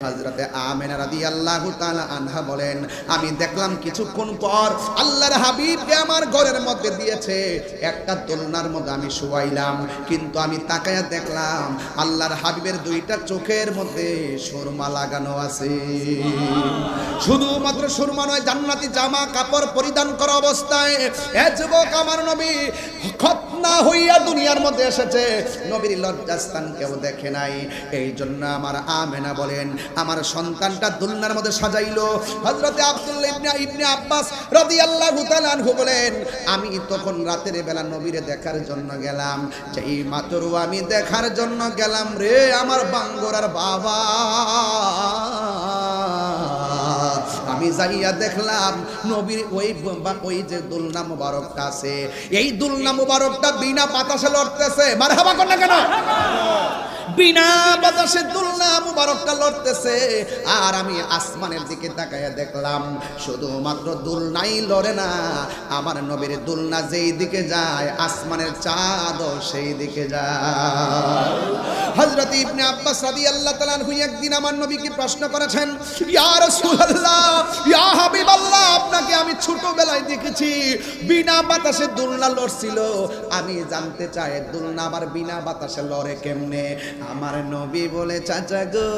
হযরতে আমিনা রাদিয়াল্লাহু তাআলা আনহা বলেন, আমি দেখলাম কিছুক্ষণ পর আল্লাহর হাবিবকে আমার ঘরের মধ্যে দিয়েছে, একটা দোলনার মধ্যে আমি শুয়াইলাম, কিন্তু আমি তাকায়া দেখলাম আল্লাহর হাবিবের দুইটা চোখের মধ্যে সুরমা লাগানো আছে। শুধুমাত্র সুরমা নয়, জান্নাতি জামা কাপড় পরিধান করা অবস্থায় এ যুবক আমার নবী খতনা হইয়া দুনিয়ার মধ্যে এসেছে, নবীর লজ্জাস্থান কেউ দেখে নাই। এই জন্য আমার আমিনা বলেন, আমার সন্তানটা দুলনার মধ্যে সাজাইলো। হযরতে আব্দুল্লাহ ইবনে আব্বাস রাদিয়াল্লাহু তাআলা আনহু বলেন, আমি তখন রাতের বেলা নবীরে দেখার জন্য গেলাম, যেই মাত্র আমি দেখার জন্য গেলাম রে আমার বাঙ্গরার বাবা, আমি যাইয়া দেখলাম নবীর ওই যে দুলনা মুবারকটা আছে, এই দুলনা মুবারকটা বিনা বাতাসে লড়তেছে। মারহাবা কর না কেন? বিনা বাতাসে দুলনা মুবারকটা লড়তেছে। আর আমি আসমানের দিকে তাকায়া দেখলাম শুধুমাত্র দুলনাই লড়ে না, আমার নবীর দুলনা যেই দিকে যায় আসমানের চাঁদও সেই দিকে যায়। হযরত ইবনে আব্বাস রাদিয়াল্লাহু তাআলা আনহু একদিন আমার নবীকে প্রশ্ন করেছেন, ইয়া রাসূলুল্লাহ, ইয়া হাবিবাল্লাহ, আপনাকে আমি ছোটবেলায় দেখেছি বিনা বাতাসে দুলনা লড়ছিল, আমি জানতে চাই দুলনা আবার বিনা বাতাসে লড়ে কেমনে? আমার নবী বলে, চাচা গো,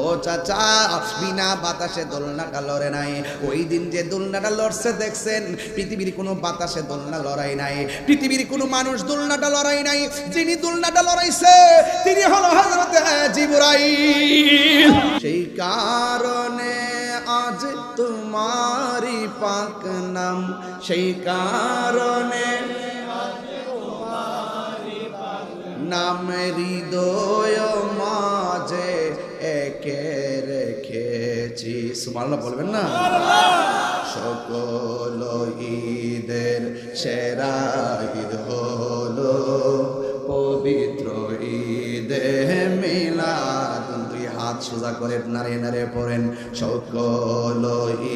ও চাচা, বিনা বাতাসে দোলনাটা লড়ে নাই। ওই দিন যে দোলনাটা লড়ছে দেখছেন, পৃথিবীর কোনো বাতাসে দোলনা লড়াই নাই, পৃথিবীর কোনো মানুষ দোলনাটা লড়াই নাই। যিনি দোলনাটা লড়াইছে তিনি হলো হযরতে জিবরাইল। সেই কারণে আজ তোমারি পাক নাম, সেই কারণে নাম হৃদয় মাঝে একে রেখেছি। সুবহানাল্লাহ বলবেন না? সকল ঈদের সেরা ঈদ হলো পবিত্র ঈদে মিলাদ। দুই হাত সোজা করে নাড়িয়ে নাড়িয়ে পড়েন, সকল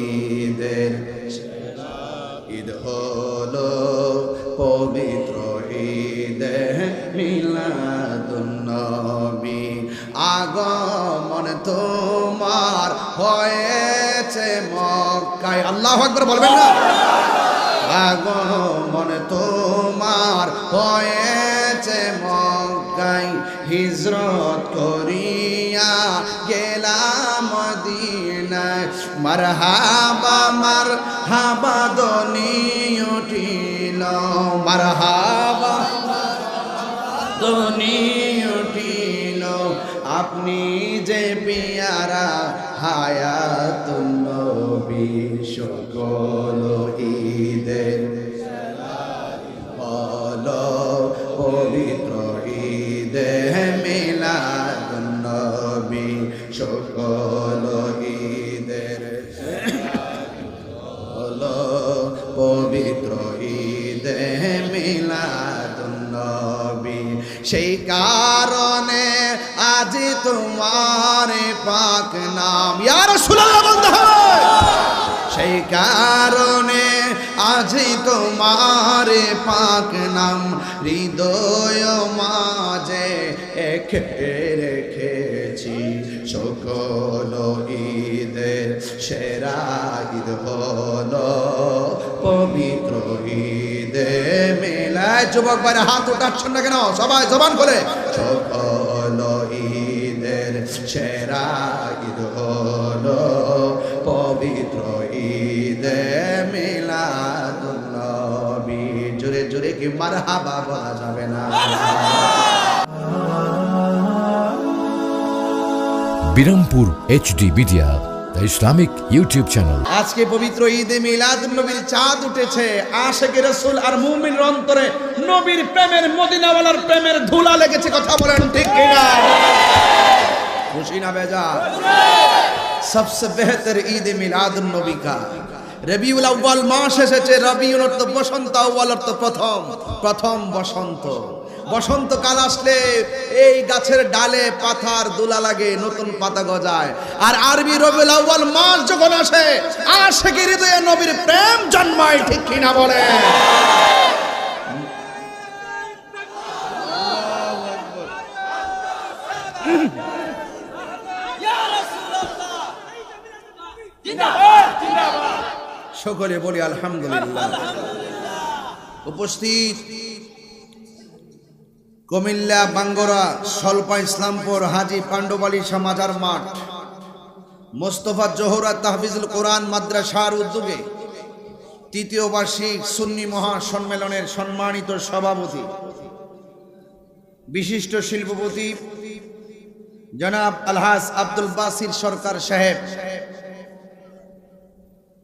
ঈদের সেরা ঈদ হলো পবিত্র ঈদে মিলাদুন নবী। আগমন তোমার হয়েছে মক্কায়। আল্লাহু আকবার বলবেন না? আগমন তোমার হয়েছে মক্কায়, হিজরত করিয়া গেলাম মদিনায়। মারহাবা মারহাবা ধ্বনি উঠিল, মারহাবা ধ্বনি উঠিল, আপনি যে পেয়ারা হায়াতুন নবী। সকল ঈদের হলো পবিত্র ঈদে মিলাদুন নবী। সকল ঈদের হলো পবিত্র ঈদে মিলাদুন নবী। সেই কারণে আজ তোমার পাক নাম, ইয়া রাসূলুল্লাহ বলতে হবে। সেই কারণে আজ তোমার পাক নাম হৃদয় মাঝে একে রেখেছি। সকল ঈদের সেরা ঈদ হলো পবিত্র ঈদে মিলাদ। যুবক ভাইরা হাত উঠাচ্ছেন না কেন? সবাই জবান করে, সকল ঈদের সেরা ঈদ হলো পবিত্র ঈদে মিলাদুন নবী। জোরে জোরে কি মারহাবা বলা যাবে না? Birampur HD media, the Islamic YouTube channel. আজকে পবিত্র ঈদে মিলাদুন নবীর চাঁদ উঠেছে। আশিকে রাসূল আর মুমিনের অন্তরে নবীর প্রেমের, মদিনাওয়ালার প্রেমের ধুলা লেগেছে। কথা বলেন ঠিক কিনা? খুশি না বেজার? সবচেয়ে বেহতর ঈদ মিলাদুন নবী কা রবিউল আউয়াল মাস এসেছে। রবিউল অর্থ বসন্ত, আউয়াল অর্থ প্রথম, প্রথম বসন্ত। বসন্তকাল আসলে এই গাছের ডালে পাতার দোলা লাগে, নতুন পাতা গজায়। আর আরবি রবিউল আউয়াল মাস যখন আসে, আশিকের হৃদয়ে নবীর প্রেম জন্মায়। ঠিক কিনা বলে? সকলে বলি আলহামদুলিল্লাহ। উপস্থিত কুমিল্লা বাঙ্গরা সলপা ইসলামপুর হাজী পাণ্ডবালী মাজার মাঠ মোস্তফা জোহরা তাহফিজুল কোরআন মাদ্রাসার উদ্যোগে তৃতীয় বার্ষিক সুন্নি মহাসম্মেলনের সম্মানিত সভাপতি বিশিষ্ট শিল্পপতি জনাব আলহাজ আব্দুল বাসির সরকার সাহেব,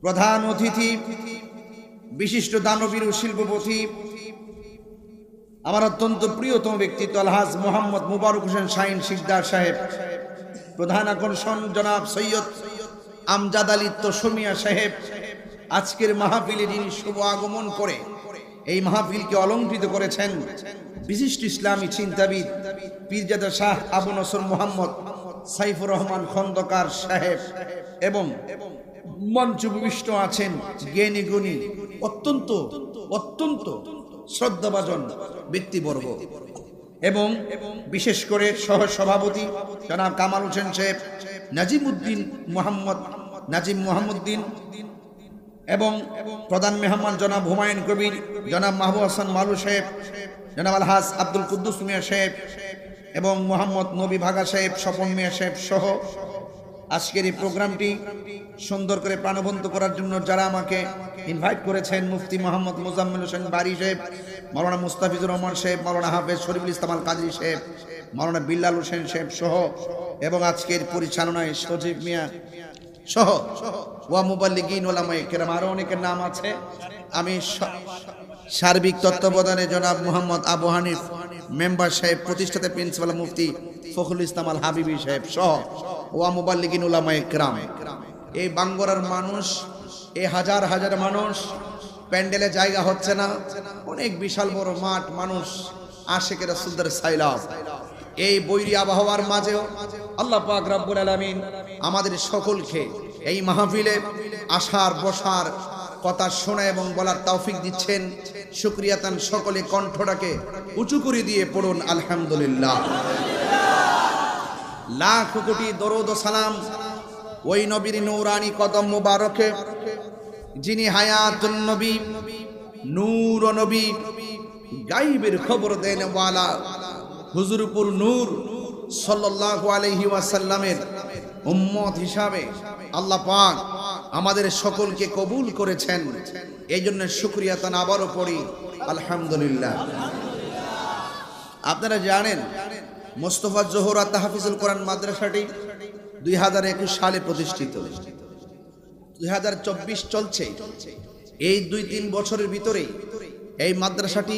প্রধান অতিথি বিশিষ্ট দানবীর ও শিল্পপতি আমার অত্যন্ত প্রিয়তম ব্যক্তিত্ব আলহাজ মোহাম্মদ মুবারক হোসেন শাহিন শিকদার সাহেব, প্রধান আকর্ষণ জনাব সৈয়দ আমজাদ আলী তোসমিয়া সাহেব, আজকের মাহফিলে যিনি শুভ আগমন করে এই মাহফিলকে অলংকৃত করেছেন বিশিষ্ট ইসলামী চিন্তাবিদ পীরজাদা শাহ আবু নসর মোহাম্মদ সাইফুর রহমান খন্দকার সাহেব, এবং মঞ্চ উপবিষ্ট আছেন জ্ঞানী গুণী অত্যন্ত অত্যন্ত শ্রদ্ধাভাজন ব্যক্তিবর্গ, এবং বিশেষ করে সহ সভাপতি জনাব কামাল হোসেন সাহেব, নাজিমউদ্দিন মোহাম্মদ নাজিম মোহাম্মদ্দিন, এবং প্রধান মেহমান জনাব হুমায়ুন কবির, জনাব মাহবুব হাসান মালু সাহেব, জনাব আলহাজ আব্দুল কুদ্দুস মিয়া সাহেব এবং মোহাম্মদ নবী ভাগা সাহেব, স্বপন মিয়া সাহেব সহ আজকের এই প্রোগ্রামটি সুন্দর করে প্রাণবন্ত করার জন্য যারা আমাকে ইনভাইট করেছেন, মুফতি মোহাম্মদ মুজাম্মিল হোসেন বারী সাহেব, মাওলানা মুস্তাফিজুর রহমান সাহেব, মাওলানা হাফেজ শরীফুল ইসলাম আল কাদরি সাহেব, মাওলানা বিল্লাল হোসেন সাহেব সহ, এবং আজকের পরিচালনায় সজীব মিয়া সহ ওয়া মুবাল্লিগিন ওলামায়ে কেরাম, আরো অনেকের নাম আছে। আমি সার্বিক তত্ত্বাবধানে জনাব মোহাম্মদ আবু হানিফ মেম্বার সাহেব, প্রতিষ্ঠাতা প্রিন্সিপাল মুফতি ফখরুল ইসলাম আল হাবিবি সাহেব সহ ওয়া মুবাল্লিগিন ওলামায়ে কেরাম, এই বাঙ্গরার মানুষ, এই হাজার হাজার মানুষ, প্যান্ডেলে জায়গা হচ্ছে না, অনেক বিশাল বড় মাঠ, মানুষ আশিকে রাসূলদের সাইলাব, এই বৈরী আবহাওয়ার মাঝেও আল্লাহ পাক রব্বুল আলামিন আমাদের সকলকে এই মাহফিলে আসার বসার কথা শোনা এবং বলার তৌফিক দিচ্ছেন। শুকরিয়াতান সকলে কণ্ঠটাকে উঁচু করে দিয়ে পড়ুন আলহামদুলিল্লাহ। লাখ কোটি দরুদ ও সালাম ওই নবীর নূরানি কদম মুবারকে, যিনি হায়াতুন নবী, নূর নবী, গায়বের খবর দেন ওয়ালা হুজুরপুর নূর সাল্লাল্লাহু আলাইহি ওয়াসাল্লামের উম্মত হিসাবে আল্লাহ পাক আমাদের সকলকে কবুল করেছেন। এই জন্য শুকরিয়া তান আবারও পড়ি আলহামদুলিল্লাহ। আপনারা জানেন মোস্তফা জোহরা তাহফিজুল কোরআন মাদ্রাসাটি 2021 সালে প্রতিষ্ঠিত, 2024 চলছে। এই 2-3 বছরের ভিতরেই এই মাদ্রাসাটি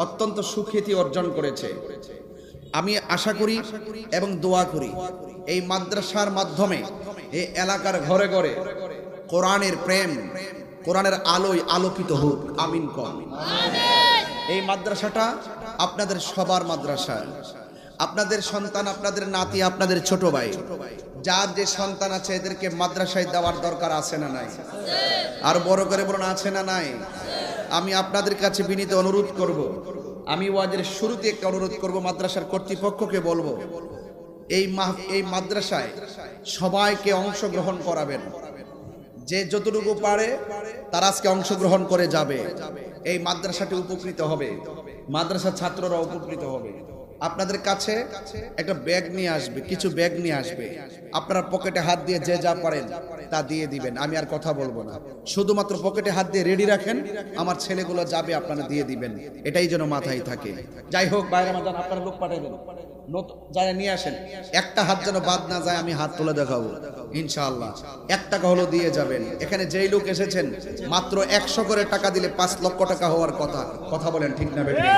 অত্যন্ত সুখ্যাতি অর্জন করেছে। আমি আশা করি এবং দোয়া করি এই মাদ্রাসার মাধ্যমে এই এলাকার ঘরে ঘরে কোরআনের প্রেম, কোরআনের আলোয় আলোকিত হোক, আমিন কম। এই মাদ্রাসাটা আপনাদের সবার মাদ্রাসা, আপনাদের সন্তান, আপনাদের নাতি, আপনাদের ছোট ভাই, যার যে সন্তান আছে এদেরকে মাদ্রাসায় দেওয়ার দরকার আছে না নাই? আর বড় করে বলুন আছে না নাই? আমি আপনাদের কাছে বিনীত অনুরোধ করব, আমি ওয়াজের শুরুতে একটা অনুরোধ করব, মাদ্রাসার কর্তৃপক্ষকে বলবো এই মাদ্রাসায় সবাইকে অংশগ্রহণ করাবেন। যে যতটুকু পারে তারা আজকে অংশগ্রহণ করে যাবে। এই মাদ্রাসাটি উপকৃত হবে, মাদ্রাসার ছাত্ররা উপকৃত হবে। আপনাদের কাছে একটা ব্যাগ নিয়ে আসবে, কিছু ব্যাগ নিয়ে আসবে, আপনারা পকেটে হাত দিয়ে যে যা পারেন তা দিয়ে দিবেন। আমি আর কথা বলবো না, শুধুমাত্র পকেটে হাত দিয়ে রেডি রাখেন, আমার ছেলেগুলো যাবে, আপনারা দিয়ে দিবেন, এটাই যেন মাথায় থাকে। যাই হোক, বাইরে মাদান আপনারা লোক পাঠাবেন, যারা নিয়ে আসেন, একটা হাত যেন বাদ না যায়। আমি হাত তুলে দেখাবো ইনশাআল্লাহ, 1 টাকা হলো দিয়ে যাবেন। এখানে যেই লোক এসেছেন মাত্র 100 করে টাকা দিলে 5 লক্ষ টাকা হওয়ার কথা। কথা বলেন ঠিক না বেঠিক?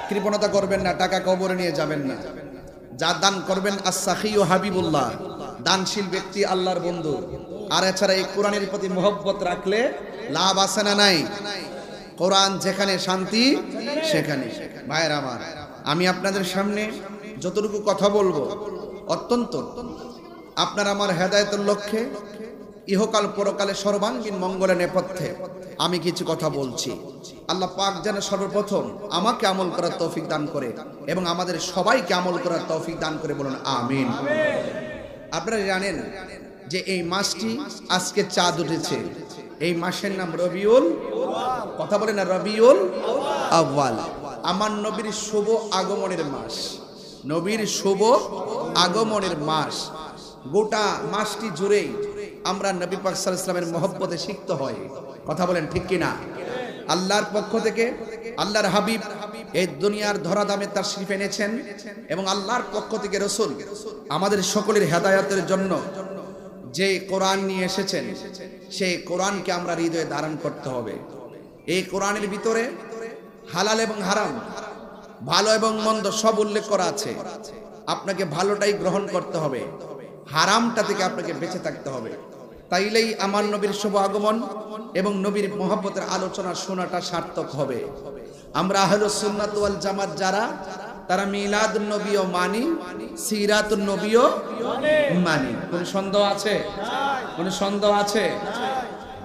কৃপণতা করবেন না, টাকা কবরে নিয়ে যাবেন না। যা দান করবেন আস-সাখী ও হাবিবুল্লাহ, দানশীল ব্যক্তি আল্লাহর বন্ধু। আর এছাড়া এই কোরআনের প্রতি মহব্বত রাখলে লাভ আছে না নাই? কোরআন যেখানে শান্তি সেখানে। ভাইয়ের আমার, আমি আপনাদের সামনে যতটুকু কথা বলবো অত্যন্ত আপনার আমার হেদায়েতের লক্ষ্যে, ইহকাল পরকালে সর্বাঙ্গীন মঙ্গলের নেপথ্যে আমি কিছু কথা বলছি। আল্লাহ পাক যেন সর্বপ্রথম আমাকে আমল করার তৌফিক দান করে এবং আমাদের সবাইকে আমল করার তৌফিক দান করে, বলুন আমিন। আপনারা জানেন যে এই মাসটি আজকে চাঁদ উঠেছে, এই মাসের নাম রবিউল, কথা বলে না, রবিউল আউয়াল। আমার নবীর শুভ আগমনের মাস, নবীর শুভ আগমনের মাস। গোটা মাসটি জুড়েই আমরা নবী পাক সাল্লাল্লাহু আলাইহি ওয়াসাল্লামের মহব্বতে সিক্ত হই। কথা বলেন ঠিক কিনা? আল্লাহর পক্ষ থেকে আল্লাহর হাবিব এই দুনিয়ার ধরাধামে তাশরীফ এনেছেন এবং আল্লাহর পক্ষ থেকে রাসূল আমাদের সকলের হেদায়েতের জন্য যে কোরআন নিয়ে এসেছেন, সেই কোরআনকে আমরা হৃদয়ে ধারণ করতে হবে। এই কোরআনের ভিতরে হালাল এবং হারাম, ভালো এবং মন্দ সব উল্লেখ করা আছে। আপনাকে ভালোটাই গ্রহণ করতে হবে, হারামটা থেকে আপনাকে বেঁচে থাকতে হবে। তাইলেই আমার নবীর শুভ আগমন এবং নবীর মহব্বতের আলোচনা শোনাটা সার্থক হবে। আমরা আহলুস সুন্নাত ওয়াল জামাত যারা, তারা মিলাদুন নবীও মানি, সিরাতুন নবীও মানি। কোন সন্দেহ আছে? কোন সন্দেহ আছে?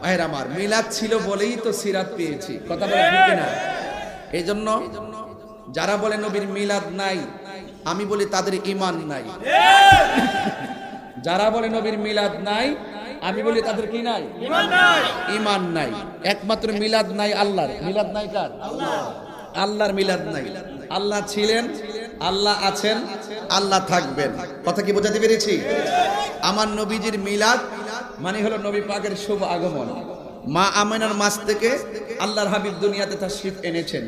ভাইরা আমার, মিলাদ ছিল বলেই তো সিরাত পেয়েছি। কথা বলে ঠিক না? এই জন্য যারা বলে নবীর মিলাদ নাই, আমি বলি তাদের ঈমান নাই। যারা বলে নবীর মিলাদ নাই, আমি বলি তাদের কি নাই? ঈমান নাই। ঈমান নাই। একমাত্র মিলাদ নাই আল্লাহর। মিলাদ নাই কার? আল্লাহর মিলাদ নাই। আল্লাহ ছিলেন, আল্লাহ আছেন, আল্লাহ থাকবেন। কথা কি বোঝাতে পেরেছি? আমার নবীজির মিলাদ মানে হলো নবী পাকের শুভ আগমন। মা আমিনার মাস থেকে আল্লাহর হাবিব দুনিয়াতে তাশরীফ এনেছেন।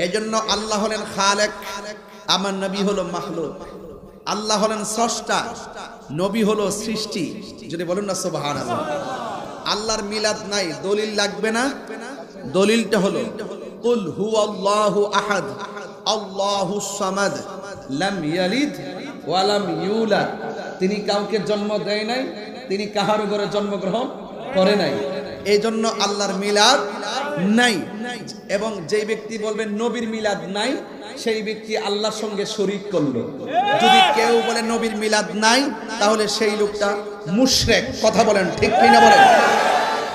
এজন্য আল্লাহ হলেন খালেক, আমার নবী হলো মাখলুক। আল্লাহ হলেন স্রষ্টা, নবী হলো সৃষ্টি। যদি বলুন না সুবহানাল্লাহ। আল্লাহর মিলাদ নাই, দলিল লাগবে না। দলিলটা হলো কুল হুয়াল্লাহু আহাদ আল্লাহুস সামাদ লাম ইয়ালিদ ওয়া লাম ইউলাদ। তিনি কাউকে জন্ম দেয় নাই, তিনি কাহারও ঘরে জন্মগ্রহণ করে নাই। এই জন্য আল্লাহর মিলাদ নাই। এবং যেই ব্যক্তি বলবেন নবীর মিলাদ নাই, সেই ব্যক্তি আল্লাহর সঙ্গে শরীক করলো। যদি কেউ বলে নবীর মিলাদ নাই, তাহলে সেই লোকটা মুশরিক। কথা বলেন ঠিক কিনা বলেন?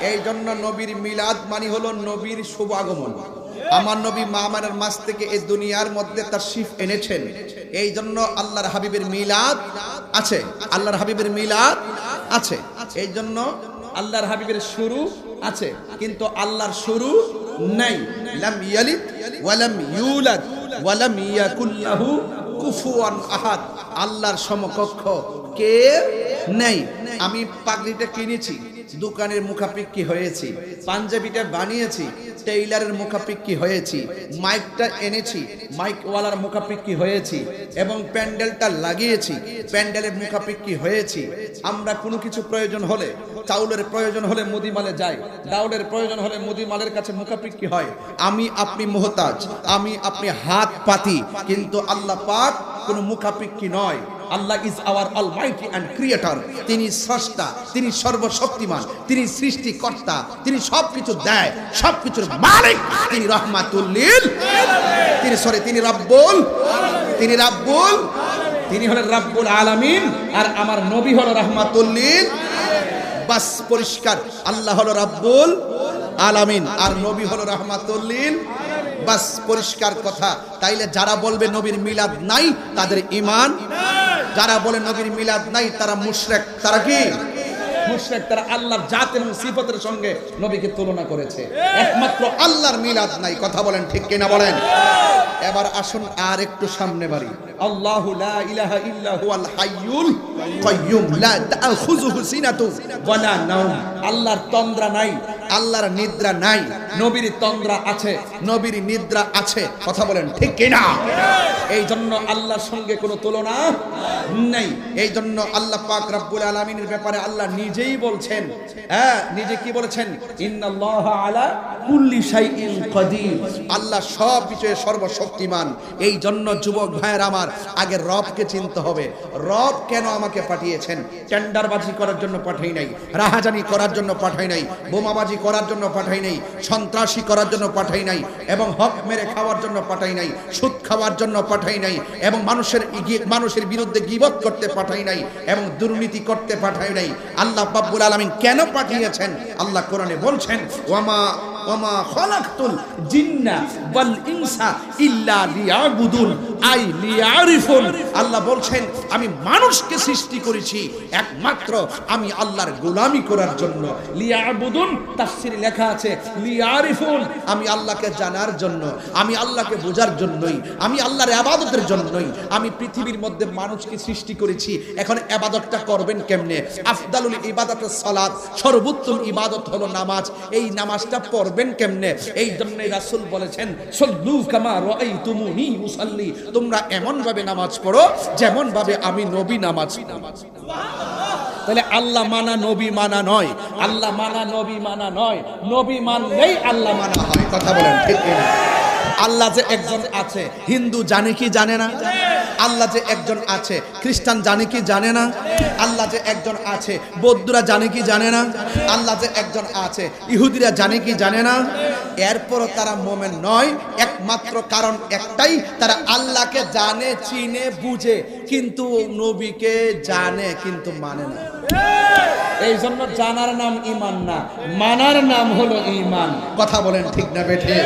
এই জন্য নবীর মিলাদ মানে হলো নবীর শুভ আগমন। আমার নবী মা আমিনার মাস থেকে এই দুনিয়ার মধ্যে তাশরীফ এনেছেন। এই জন্য আল্লাহর হাবিবের মিলাদ আছে, আল্লাহর হাবিবের মিলাদ আছে। এই জন্য আল্লাহর হাবিবের শুরু আছে, কিন্তু আল্লাহর শুরু নাই। লাম ইয়ালিদ ওয়া লাম ইউলাদ ওয়া লাম ইয়াকুল লাহু কুফুয়ান আহাদ। আল্লাহর সমকক্ষ কে নেই। আমি পাগড়িটা কিনেছি, দোকানের মুখাপেক্ষী হয়েছি। পাঞ্জাবিটা বানিয়েছি, টেইলারের মুখাপেক্ষী হয়েছি। মাইকটা এনেছি, মাইকওয়ালার মুখাপেক্ষী হয়েছি। এবং প্যান্ডেলটা লাগিয়েছি, প্যান্ডেলের মুখাপেক্ষী হয়েছি। আমরা কোনো কিছু প্রয়োজন হলে, চাউলের প্রয়োজন হলে মুদিমালে যাই, ডাউলের প্রয়োজন হলে মুদিমালের কাছে মুখাপেক্ষী হয়। আমি আপনি মুহতাজ, আমি আপনি হাত পাতি, কিন্তু আল্লাহ পাক কোনো মুখাপেক্ষী নয়। Allah is our almighty and creator. তিনি স্রষ্টা, তিনি সর্বশক্তিমান, তিনি সৃষ্টিকর্তা, তিনি সবকিছু দেয়, সবকিছুর মালিক। তিনি রহমাতুল লিল তিনি রাব্বুল, তিনি রাব্বুল, তিনি হলেন রাব্বুল আলামিন। আর আমার নবী হলো রহমাতুল লিল। বাস পরিষ্কার, আল্লাহ হলো রাব্বুল আলামিন আর নবী হলো রহমাতুল লিল। বাস পরিষ্কার কথা। তাইলে যারা বলবে নবীর মিলাদ নাই, তাদের ঈমান। যারা বলে নবীর মিলাদ নাই, তারা মুশরিক। তারা কি মুশরিক? তারা আল্লাহর জাত এবং সিফাতের সঙ্গে নবীকে তুলনা করেছে। একমাত্র আল্লাহর মিলাদ নাই। কথা বলেন ঠিক কিনা বলেন? এবার আসুন আর একটু সামনে বাড়ি। আল্লাহু লা ইলাহা ইল্লা হুয়াল হাইয়ুল কাইয়্যুম লা তাখুযুহু সিনাতু ওয়া লা নাওম। আল্লাহর তন্দ্রা নাই, আল্লাহর নিদ্রা নাই। নবীর তন্দ্রা আছে, নবীর নিদ্রা আছে। কথা বলেন ঠিক কিনা? এই জন্য আল্লাহর সঙ্গে কোনো তুলনা নেই। এই জন্য আল্লাহ পাক রব্বুল আলামিনের ব্যাপারে আল্লাহ নিজেই বলছেন, নিজে কি বলেছেন? ইন্নাল্লাহা আলা কুল্লি শাইইন কাদির। আল্লাহ সব বিষয়ে সর্বশক্তিমান। এই জন্য যুবক ভাইয়ের আমার, আগে রবকে চিনতে হবে। রব কেন আমাকে পাঠিয়েছেন? টেন্ডারবাজি করার জন্য পাঠাই নাই, রাহাজানি করার জন্য পাঠাই নাই, বোমাবাজি করার জন্য পাঠাই নাই, সন্ত্রাসী করার জন্য পাঠাই নাই, এবং হক মেরে খাওয়ার জন্য পাঠাই নাই, সুদ খাওয়ার জন্য পাঠাই নাই, এবং মানুষের বিরুদ্ধে গীবত করতে পাঠাই নাই, এবং দুর্নীতি করতে পাঠাই নাই। আল্লাহ রাব্বুল আলামিন কেন পাঠিয়েছেন? আল্লাহ কোরআনে বলছেন, ওয়ামা খালাকতুল জিন্না ওয়াল ইনসা ইল্লা লিয়াবুদুন। আই লিয়ারিফুন, আল্লাহ বলছেন আমি মানুষকে সৃষ্টি করেছি একমাত্র আমি আল্লাহর গোলামি করার জন্য। লিয়াবুদুন তাফসীরে লেখা আছে লিয়ারিফুন, আমি আল্লাহকে জানার জন্য, আমি আল্লাহকে বোঝার জন্যই, আমি আল্লাহর ইবাদতের জন্যই আমি পৃথিবীর মধ্যে মানুষকে সৃষ্টি করেছি। এখন ইবাদতটা করবেন কেমনে? আফদালুল ইবাদাতুস সালাত, সর্বোত্তম ইবাদত হলো নামাজ। এই নামাজটা পড়বেন কেমনে? এই জন্যই রাসূল বলেছেন সল্লু কামা রাআইতুমুনি উসাল্লি, তোমরা এমন ভাবে নামাজ পড়ো যেমন ভাবে আমি নবী নামাজ। তাহলে আল্লাহ মানা নবী মানা নয়, আল্লাহ মানা নবী মানা নয়, নবী মানলেই আল্লাহ মানা হয়। কথা বলেন ঠিক কিনা? আল্লাহ যে একজন আছে, হিন্দু জানে কি জানে না? আল্লাহ যে একজন আছে, খ্রিস্টান জানে কি জানে না? আল্লাহ যে একজন আছে, বৌদ্ধরা জানে কি জানে না? আল্লাহ যে একজন আছে, ইহুদিরা জানে কি জানে না? এরপরও তারা মোমেন নয়, একমাত্র কারণ একটাই, তারা আল্লাহকে জানে, চিনে, বুঝে, কিন্তু নবীকে জানে কিন্তু মানে না। এই জন্য জানার নাম ঈমান না, মানার নাম হলো ঈমান। কথা বলেন ঠিক না বেঠে?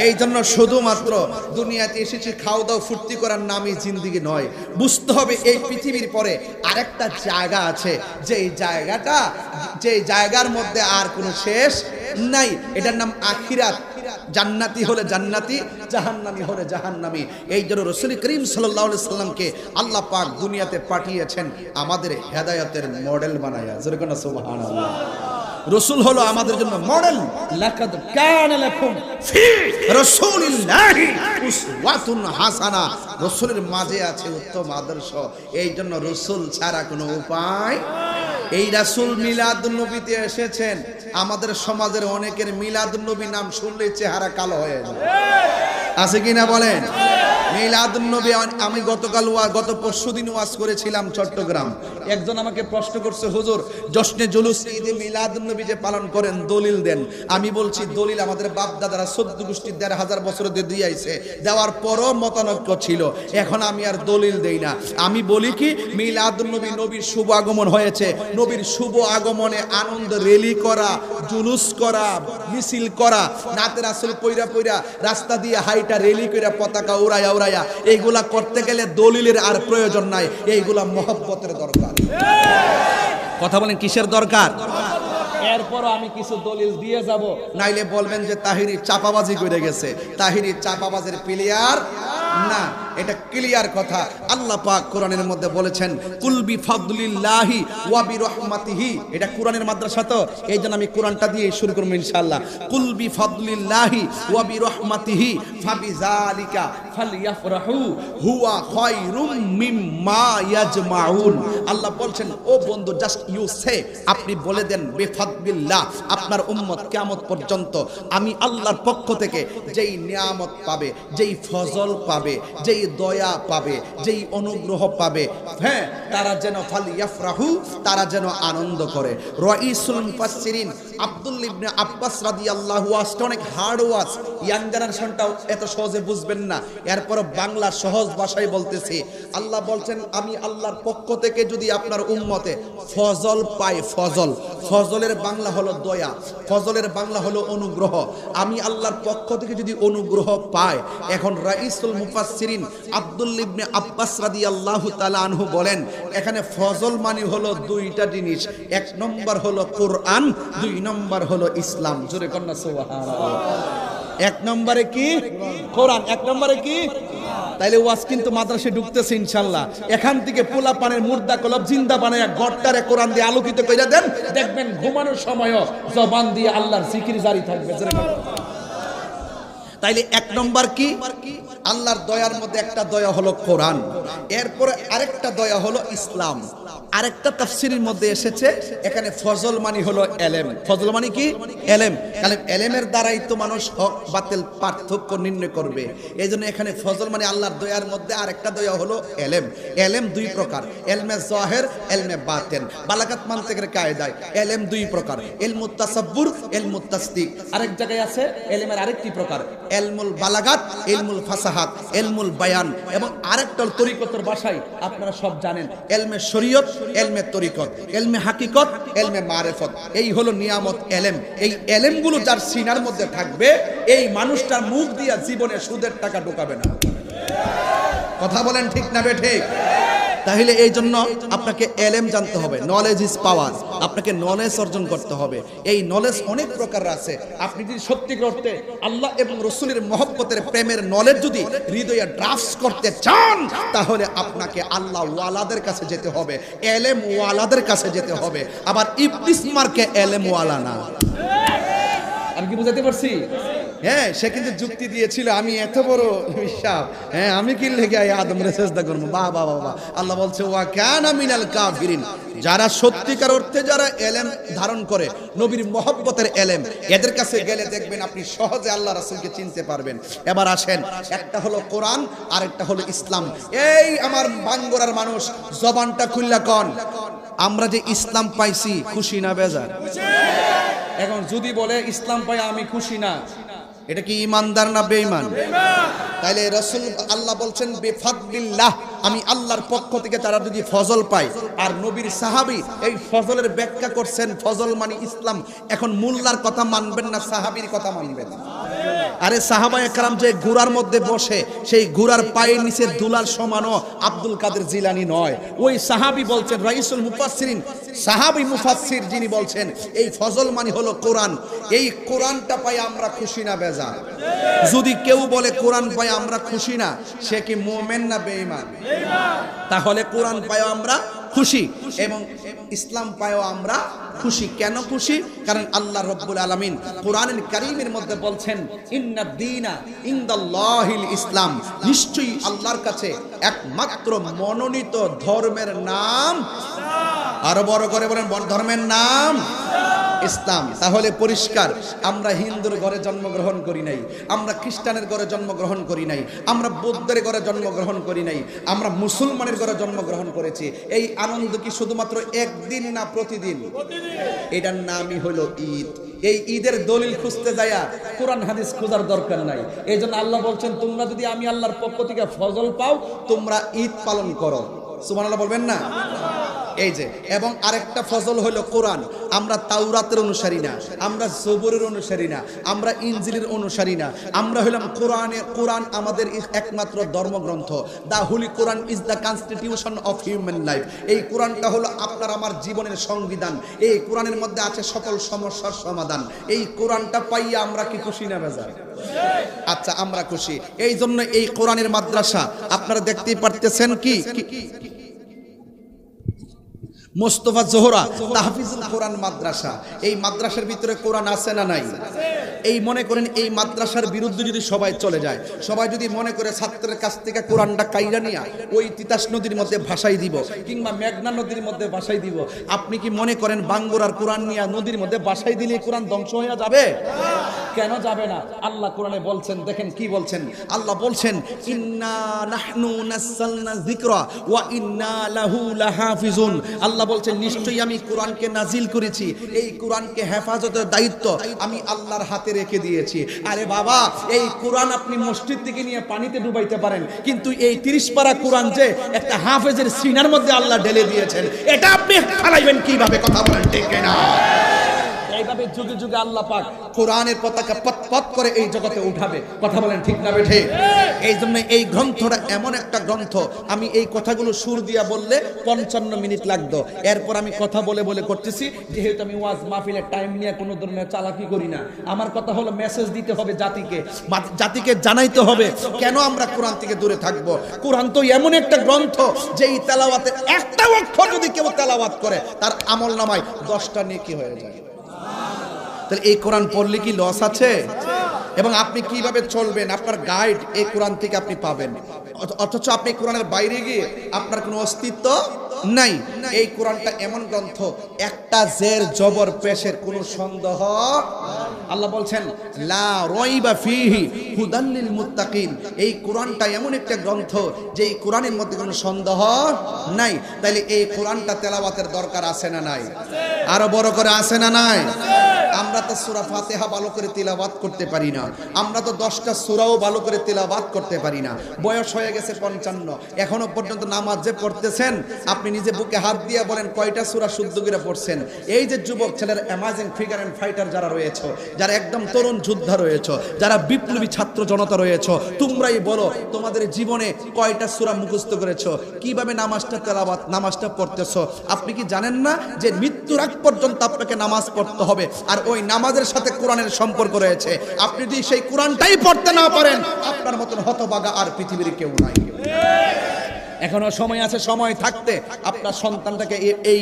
এই জন্য শুধুমাত্র দুনিয়াতে এসেছি খাওয়া দাওয়া ফুর্তি করার নামই জিন্দেগি নয়। বুঝতে হবে এই পৃথিবীর পরে আরেকটা জায়গা আছে, যে জায়গার মধ্যে আর কোনো শেষ নাই, এটার নাম আখিরাত। জান্নাতি হলে জান্নাতি, জাহান্নামী হলে জাহান্নামী। এই জন্য রাসূল করিম সাল্লাল্লাহু আলাইহি সাল্লামকে আল্লাহ পাক দুনিয়াতে পাঠিয়েছেন আমাদের হেদায়েতের মডেল বানায়া। যেরকম সুবহানাল্লাহ, রাসূল হলো আমাদের জন্য মডেল। লাকাদ কানা লাকুম ফি রাসূলিল্লাহি উসওয়াতুন হাসানা, রাসূলের মাঝে আছে উত্তম আদর্শ। এই জন্য রাসূল ছাড়া কোনো উপায়। এই রাসূল মিলাদুন নবীতে এসেছেন, আমাদের সমাজের অনেকের মিলাদুন নবী নাম শুনলে চেহারা কালো হয়ে যায়, আছে কিনা বলেন? মিলাদুন নবী, আমি গত পরশুদিন ওয়াজ করেছিলাম চট্টগ্রাম। একজন আমাকে প্রশ্ন করছে, হুজুর জশ্নে জুলুস ঈদে মিলাদুন নবী যে পালন করেন দলিল দেন। আমি বলছি দলিল আমাদের বাপ দাদারা 14 গোষ্ঠী 1500 বছর দিয়ে আইছে, দেওয়ার পরও মতানৈক্য ছিল, এখন আমি আর দলিল দেই না। আমি বলি কি মিলাদুন নবী, নবীর শুভ আগমন হয়েছে, নবীর শুভ আগমনে আনন্দ র্যালি করা, জুলুস করা, মিছিল করা, নাতে রাসূল পয়রা রাস্তা দিয়ে হাইটা র্যালি করে পতাকা উড়ায়া এইগুলা করতে গেলে দলিলের আর প্রয়োজন নাই, এইগুলা মহব্বতের দরকার। কথা বলেন কিসের দরকার? এরপর আমি কিছু দলিল দিয়ে যাব, নাইলে বলবেন যে তাহিরি চাপাবাজি করে গেছে। তাহিরি চাপাবাজের প্লেয়ার না, এটা ক্লিয়ার কথা। আল্লাহ পাক কোরআনের মধ্যে বলেছেন কুল বিফাদলিল্লাহি ওয়া বিরহমাতিহি, এটা কোরআনের মাদ্রাসা তো, এই জন্য আমি কোরআনটা দিয়ে শুরু করব ইনশাআল্লাহ। কুল বিফাদলিল্লাহি ওয়া বিরহমাতিহি ফাবিযালিকা ফালইফরাহু হুয়া খায়রুম মিম্মা ইয়াজমাউন। আল্লাহ বলছেন ও বন্ধু, জাস্ট ইউ সে, আপনি বলে দেন বিফাদলিল্লাহ, আপনার উম্মত কিয়ামত পর্যন্ত আমি আল্লাহর পক্ষ থেকে যেই নিয়ামত পাবে, যেই ফজল পাবে, যেই দয়া পাবে, যেই অনুগ্রহ পাবে, হ্যাঁ, তারা যেন ফালইফরাহু, তারা যেন আনন্দ করে। রাইসুল মুফাসসিরিন আব্দুল্লাহ ইবনে আব্বাস রাদিয়াল্লাহু আনহু, অনেক হার্ড ওয়াজ, ইয়াং জেনারেশনটাও এত সহজে বুঝবেন না, এরপর বাংলা সহজ ভাষায় বলতেছি। আল্লাহ বলছেন আমি আল্লাহর পক্ষ থেকে যদি আপনার উম্মতে ফজল পায়, ফজলের বাংলা হলো দয়া, ফজলের বাংলা হলো অনুগ্রহ, আমি আল্লাহর পক্ষ থেকে যদি অনুগ্রহ পায়। এখন রাইসুল মুফাসসিরিন আব্দুল্লাহ ইবনে আব্বাস রাদিয়াল্লাহু তাআলা আনহু বলেন এখানে ফজল মানে হলো দুইটা জিনিস, এক নম্বর হলো কোরআন, দুই নম্বর হলো ইসলাম। জোরে কন্না সুবহানাল্লাহ। এক নম্বরে কি? কোরআন। এক নম্বরে কি? তাইলে ওয়াজ কিন্তু মাদ্রাসায় ঢুকতেছে ইনশাআল্লাহ। এখান থেকে পোলা পানের মুর্দা কলব জিন্দা বানায়া গড়টারে কোরআন দিয়ে আলোকিত কইরা দেন, দেখবেন ঘুমানোর সময়ও জবান দিয়ে আল্লাহর জিকির জারি থাকবে। তাইলে এক নম্বর কি? আল্লাহর দয়ার মধ্যে একটা দয়া হলো কোরআন, এরপরে আরেকটা দয়া হলো ইসলাম। আরেকটা তাফসীরের মধ্যে এসেছে এখানে ফজল মানে হলো এলেম। ফজল মানে কি? এলেম। কারণ এলেমের দ্বারাই তো মানুষ হক বাতিল পার্থক্য নির্ণয় করবে। এই জন্য এখানে ফজল মানে আল্লাহর দয়ার মধ্যে আরেকটা দয়া হলো এলেম। এলেম দুই প্রকার, এলমে জাহির, এলমে বাতিন। বালাগাত মানতিকের কায়দায় এলেম দুই প্রকার, ইলমুত তাসাব্বুর, ইলমুত তাসদিক। আরেক জায়গায় আছে এলেমের আরেকটি প্রকার, ইলমুল বালাগাত, ইলমুল ফাসাহাত, ইলমুল বায়ান, এবং আরেকটা তরিকতের ভাষায় আপনারা সব জানেন ইলমে শরীয়ত, ইলমে তরিকত, ইলমে হাকিকত, ইলমে মারিফত। এই হলো নিয়ামত এলেম। এই এলেমগুলো যার সিনার মধ্যে থাকবে, এই মানুষটার মুখ দিয়ে জীবনে সুদের টাকা ঢোকাবে না। কথা বলেন ঠিক না বেঠিক? তাহলে এই জন্য আপনাকে এলেম জানতে হবে, নলেজ ইজ পাওয়ার। আপনাকে নলেজ অর্জন করতে হবে। এই নলেজ অনেক প্রকার আছে। আপনি যদি সত্যিকার অর্থে আল্লাহ এবং রসুলের মহব্বতের প্রেমের নলেজ যদি হৃদয়ে ড্রাফটস করতে চান, তাহলে আপনাকে আল্লাহ ওয়ালাদের কাছে যেতে হবে, এলেম ওয়ালাদের কাছে যেতে হবে। আবার ইবলিস মার্কে এলেম ওয়ালা না। আমি কি বুঝাতে পারছি? হ্যাঁ, সে কিন্তু যুক্তি দিয়েছিল, আমি এত বড় বিশ্বাস, হ্যাঁ আমি কি লেগে আদমরে সেজদা করবো? বাহ বাহ বাহ। আল্লাহ বলছে ওয়া কানা মিনাল কাফিরিন। যারা সত্যিকার অর্থে যারা এলেম ধারণ করে, নবীর মহব্বতের এলেম, এদের কাছে গেলে দেখবেন আপনি সহজে আল্লাহ রাসূলকে চিনতে পারবেন। এবার আসেন, একটা হলো কোরআন আর একটা হলো ইসলাম। এই আমার বাঙ্গুরার মানুষ জবানটা খুললা কন, আমরা যে ইসলাম পাইছি খুশি না বেজার? এখন যদি বলে ইসলাম পাই আমি খুশি না, এটা কি ইমানদার না বেঈমান? তাইলে রাসূল আল্লাহ বলছেন বিফাদলিল্লাহ, আমি আল্লাহর পক্ষ থেকে তারা যদি ফজল পায়। আর নবীর সাহাবী এই ফজলের ব্যাখ্যা করছেন, ফজল মানে ইসলাম। এখন মোল্লার কথা মানবেন না সাহাবীর কথা মানবেন? আরে সাহাবায়ে কেরাম যে ঘোড়ার মধ্যে বসে, সেই ঘোড়ার পায়ের নিচে দুলার সমানও আব্দুল কাদের জিলানী নয়। ওই সাহাবী বলছেন, রাইসুল মুফাসসিরিন, সাহাবী মুফাসসির যিনি বলছেন এই ফজল মানে হলো কোরআন। এই কোরআনটা পাই আমরা খুশি না বেজার? যদি কেউ বলে কোরআন পাই আমরা খুশি না, সে কি মুমিন না বেঈমান? তাহলে কোরআন পাইও আমরা খুশি এবং ইসলাম পাইও আমরা খুশি। কেন খুশি? কারণ আল্লাহ রাব্বুল আলামিন কোরআনুল কারীমের মধ্যে বলছেন ইন্নাদ দীনা ইনদাল্লাহিল ইসলাম, নিশ্চয়ই আল্লাহর কাছে একমাত্র মনোনীত ধর্মের নাম, আরো বড় করে বলেন, ধর্মের নাম ইসলাম। তাহলে পরিষ্কার, আমরা হিন্দুর ঘরে জন্মগ্রহণ করি নাই, আমরা খ্রিস্টানের ঘরে জন্মগ্রহণ করি নাই, আমরা বৌদ্ধের ঘরে জন্মগ্রহণ করি নাই, আমরা মুসলমানের ঘরে জন্মগ্রহণ করেছি। এই আনন্দ কি শুধুমাত্র একদিন না প্রতিদিন? এটার নামই হলো ঈদ। এই ঈদের দলিল খুঁজতে যায়া কোরআন হাদিস খোঁজার দরকার নাই। এই জন্য আল্লাহ বলছেন তোমরা যদি আমি আল্লাহর পক্ষ থেকে ফজল পাও, তোমরা ঈদ পালন করো। সুবহানাল্লাহ বলবেন না? এই যে, এবং আরেকটা ফজল হলো কোরআন। আমরা তাওরাতের অনুসারী না, আমরা জবুরের অনুসারী না, আমরা ইনজিলের অনুসারী না, আমরা হলাম কোরআনের। কোরআন আমাদের একমাত্র ধর্মগ্রন্থ। The holy Quran is the constitution of human life. এই কোরআনটা হলো আপনার আমার জীবনের সংবিধান। এই কোরআনের মধ্যে আছে সকল সমস্যার সমাধান। এই কোরআনটা পাইয়া আমরা কি খুশি না বেজার? আচ্ছা, আমরা খুশি। এই জন্য এই কোরআনের মাদ্রাসা আপনারা দেখতেই পারতেছেন কি মোস্তফা জোহরা তাহফিজুল কোরআন মাদ্রাসা। এই মাদ্রাসার ভিতরে কোরআন আছে না নাই? এই মনে করেন এই মাদ্রাসার বিরুদ্ধে যদি সবাই চলে যায়, সবাই যদি মনে করে ছাত্রের কাছ থেকে কোরআনটা কাইরা নিয়া ওই তিতাস নদীর মধ্যে ভাসাই দিব কিংবা মেঘনা নদীর মধ্যে ভাসাই দিব, আপনি কি মনে করেন বাঙ্গুরার কোরআন নিয়া নদীর মধ্যে ভাসাই দিলে কোরআন ধ্বংস হয়ে যাবে? কেন যাবে না? আল্লাহ কোরআনে বলছেন, দেখেন কি বলছেন। আল্লাহ বলছেন ইন্না নাহনু নাযালনা যিকরা ওয়া ইন্না লাহু লাহাফিজুন। আল্লাহ বলছেন নিশ্চয়ই আমি কোরআনকে নাজিল করেছি, এই কোরআনকে হেফাজতের দায়িত্ব আমি আল্লাহর হাতে রেখে দিয়েছি। আরে বাবা, এই কোরআন আপনি মসজিদ থেকে নিয়ে পানিতে ডুবাইতে পারেন, কিন্তু এই 30 পারা কোরআন যে একটা হাফেজের সিনার মধ্যে আল্লাহ ঢেলে দিয়েছেন, এটা আপনি হারাইবেন কিভাবে? কথা বলেন ঠিক কিনা? এইভাবে যুগে যুগে আল্লাহ পাক কোরআনের পতাকা পতপত করে এই জগতে উঠাবে। কথা বলেন ঠিক না বেঠে? এই জন্য এই গ্রন্থটা এমন একটা গ্রন্থ, আমি এই কথাগুলো সুর দিয়া বললে 55 মিনিট লাগতো। এরপর আমি কথা বলে বলে করতেছি, যেহেতু আমি ওয়াজ মাহফিলের টাইম নিয়ে কোনো ধরনের চালাকি করি না। আমার কথা হলো মেসেজ দিতে হবে জাতিকে, জাতিকে জানাইতে হবে কেন আমরা কোরআন থেকে দূরে থাকব। কোরআন তো এমন একটা গ্রন্থ যে এই তেলাওয়াতের একটা অক্ষর যদি কেউ তেলাওয়াত করে তার আমল নামায় 10টা নেকি হয়ে যায়। তাহলে এই কোরআন পড়লে কি লস আছে? এবং আপনি কিভাবে চলবেন, আপনার গাইড এই কোরআন থেকে আপনি পাবেন। অথচ আপনি কোরআনের বাইরে গিয়ে আপনার কোনো অস্তিত্ব নাই। এই কোরআনটা এমন গ্রন্থ, একটা জের জবর পেশের কোনো সন্দেহ। আল্লাহ বলছেন লা রাইবা ফিহি হুদাল লিল মুত্তাকিন। এই কোরআনটা এমন একটা গ্রন্থ যে এই কোরআনের মধ্যে কোনো সন্দেহ নাই। তাইলে এই কোরআনটা তেলাওয়াতের দরকার আছে না নাই? আরো বড় করে আছে না নাই? আমরা তো সূরা ফাতিহা ভালো করে তিলাওয়াত করতে পারি না, আমরা তো 10টা সূরাও ভালো করে তিলাওয়াত করতে পারি না। বয়স হয়ে হয়ে গেছে 55, এখনো পর্যন্ত নামাজ যে পড়তেছেন আপনি নিজে বুকে হাত দিয়ে বলেন কয়টা সূরা শুদ্ধ করে পড়ছেন? এই যে যুবক ছেলের অ্যামাজিং ফিগার এন্ড ফাইটার যারা রয়েছে, যারা একদম তরুণ যোদ্ধা রয়েছে, যারা বিপ্লবী ছাত্র জনতা রয়েছে, তোমরাই বলো তোমাদের জীবনে কয়টা সূরা মুখস্থ করেছো? কিভাবে নামাজটা তেলাওয়াত নামাজটা পড়তেছো? আপনি কি জানেন না যে মৃত্যুর আগ পর্যন্ত আপনাকে নামাজ পড়তে হবে, আর ওই নামাজের সাথে কোরআনের সম্পর্ক রয়েছে। আপনি যদি সেই কোরআনটাই পড়তে না পারেন, আপনার মতন হতভাগা আর পৃথিবীর কেউ নাই। এখনো সময় আছে, সময় থাকতে আপনার সন্তানটাকে এই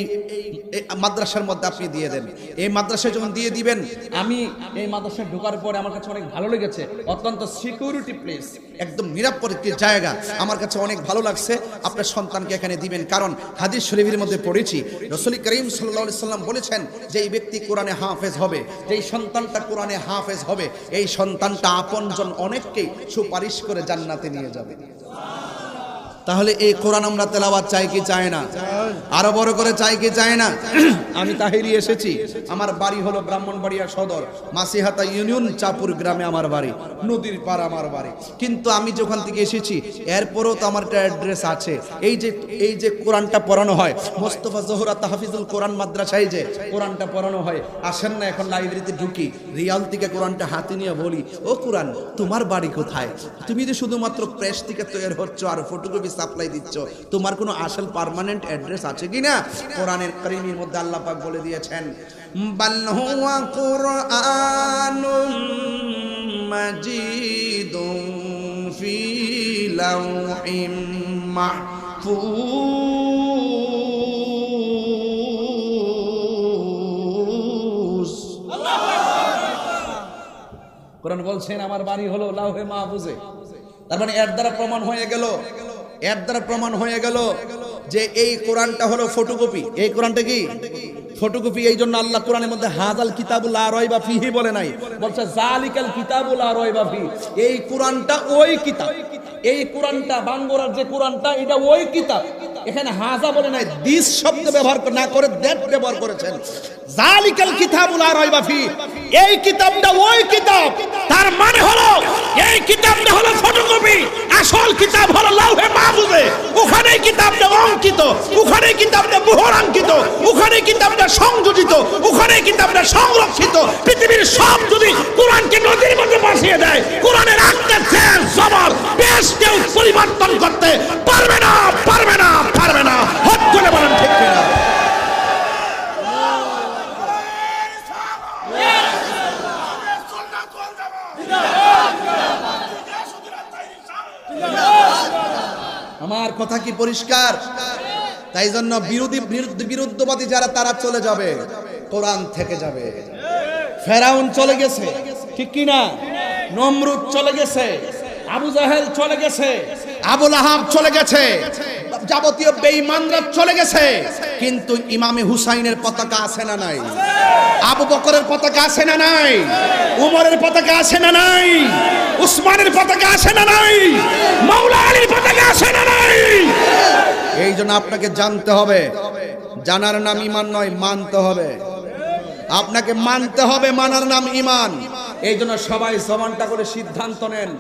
মাদ্রাসার মধ্যে আপনি দিয়ে দেন। এই মাদ্রাসায় যখন দিয়ে দিবেন, আমি এই মাদ্রাসায় ঢোকার পরে আমার কাছে অনেক ভালো লেগেছে, অত্যন্ত সিকিউরিটি প্লেস, একদম নিরাপদ একটি জায়গা, আমার কাছে অনেক ভালো লাগছে। আপনার সন্তানকে এখানে দিবেন, কারণ হাদিস শরীফের মধ্যে পড়েছি রাসূল করিম সাল্লাল্লাহু আলাইহি সাল্লাম বলেছেন যে এই ব্যক্তি কোরআনে হাফেজ হবে, যেই সন্তানটা কোরআনে হাফেজ হবে, এই সন্তানটা আপনজন অনেককেই সুপারিশ করে জান্নাতে নিয়ে যাবে। তাহলে এই কোরআন আমরা তেলাওয়াত চাই কি চাই না? আরো বড় করে চাই কি চাই না? আমি তাহিরি এসেছি, আমার বাড়ি হলো ব্রাহ্মণবাড়িয়া সদর মাসিহাতা ইউনিয়ন চাপুর গ্রামে আমার বাড়ি, নদীর পার আমার বাড়ি। কিন্তু আমি যখন থেকে এসেছি এরপরও তো আমার একটা অ্যাড্রেস আছে। এই যে কোরআনটা পড়ানো হয় মোস্তফা জোহরা তাহফিজুল কোরআন মাদ্রাসায়, যে কোরআনটা পড়ানো হয়, আসেন না এখন লাইব্রেরিতে ঢুকি, রিয়াল থেকে কোরআনটা হাতে নিয়ে বলি, ও কোরআন তোমার বাড়ি কোথায়? তুমি যে শুধুমাত্র প্রেস থেকে তৈরি হচ্ছ আর ফটোকপি সাপ্লাই দিচ্ছ, তোমার কোনো আসল পার্মানেন্ট অ্যাড্রেস আছে কিনা? কোরআনের কারীমের মধ্যে আল্লাহ পাক বলে দিয়েছেন, বাল হুয়া কুরআনুম মাজিদুন ফি লাওহিম মাহফুজ। কোরআন বলছেন আমার বাড়ি হলো লাওহে মাহফুজে। তার মানে এর দ্বারা প্রমাণ হয়ে গেল যে এই কোরআনটা হলো ফটোকপি। এই কোরআনটা কি ফটোকপি? এই জন্য আল্লাহ কোরআনের মধ্যে হাযাল কিতাবুল লা রাইবা ফিহি বলে নাই, বলছে জালিকাল কিতাবুল লা রাইবা ফি। এই কোরআনটা ওই কিতাব, এই কোরআনটা বাঙ্গরার যে কোরআনটা এটা ওই কিতাব। এখানে হাযা বলে নাই, দিস শব্দ ব্যবহার না করে দ্যাট ব্যবহার করেছেন। জালিকাল কিতাবুল লা রাইবা ফি, এই কিতাবটা ওই কিতাব। তার মানে হলো এই কিতাবটা হলো ফটোকপি, আসল কিতাব হলো লাউহে মাহফুজে। ওখানে কিতাবটা অঙ্কিত, ওখানে কিতাবটা মোহরাঙ্কিত, ওখানে কিতাবটা সংযোজিত, ওখানে কিতাবটা সংরক্ষিত। পৃথিবীর সব যদি কোরআনকে নদীর মধ্যে ভাসিয়ে দেয়, কোরআনের একটা চেঞ্জ জবর বেশ কেউ পরিবর্তন করতে পারবে না, পারবে না, পারবে না। হক করে বলেন ঠিক কিনা? আমার কথা কি পরিষ্কার? তাই জন্য বিরুদ্ধবাদী যারা তারা চলে যাবে, কোরআন থেকে যাবে। ফেরাউন চলে গেছে, ঠিক কি না? নমরুদ চলে গেছে, আবু জাহেল চলে গেছে, আবু লাহাব চলে গেছে, যাবতীয় বেঈমানরা চলে গেছে, কিন্তু ইমামে হুসাইনের পতাকা আছে না নাই? আবু বকরের পতাকা আছে না নাই? উমরের পতাকা আছে না নাই? উসমানের পতাকা আছে না নাই? মাওলা আলীর পতাকা আছে না নাই? এই জন্য আপনাকে জানতে হবে, জানার নাম ঈমান নয়, মানতে হবে। আপনাকে মানতে হবে, মানার নাম ঈমান। এই জন্য সবাই জবানটা করে সিদ্ধান্ত নেন,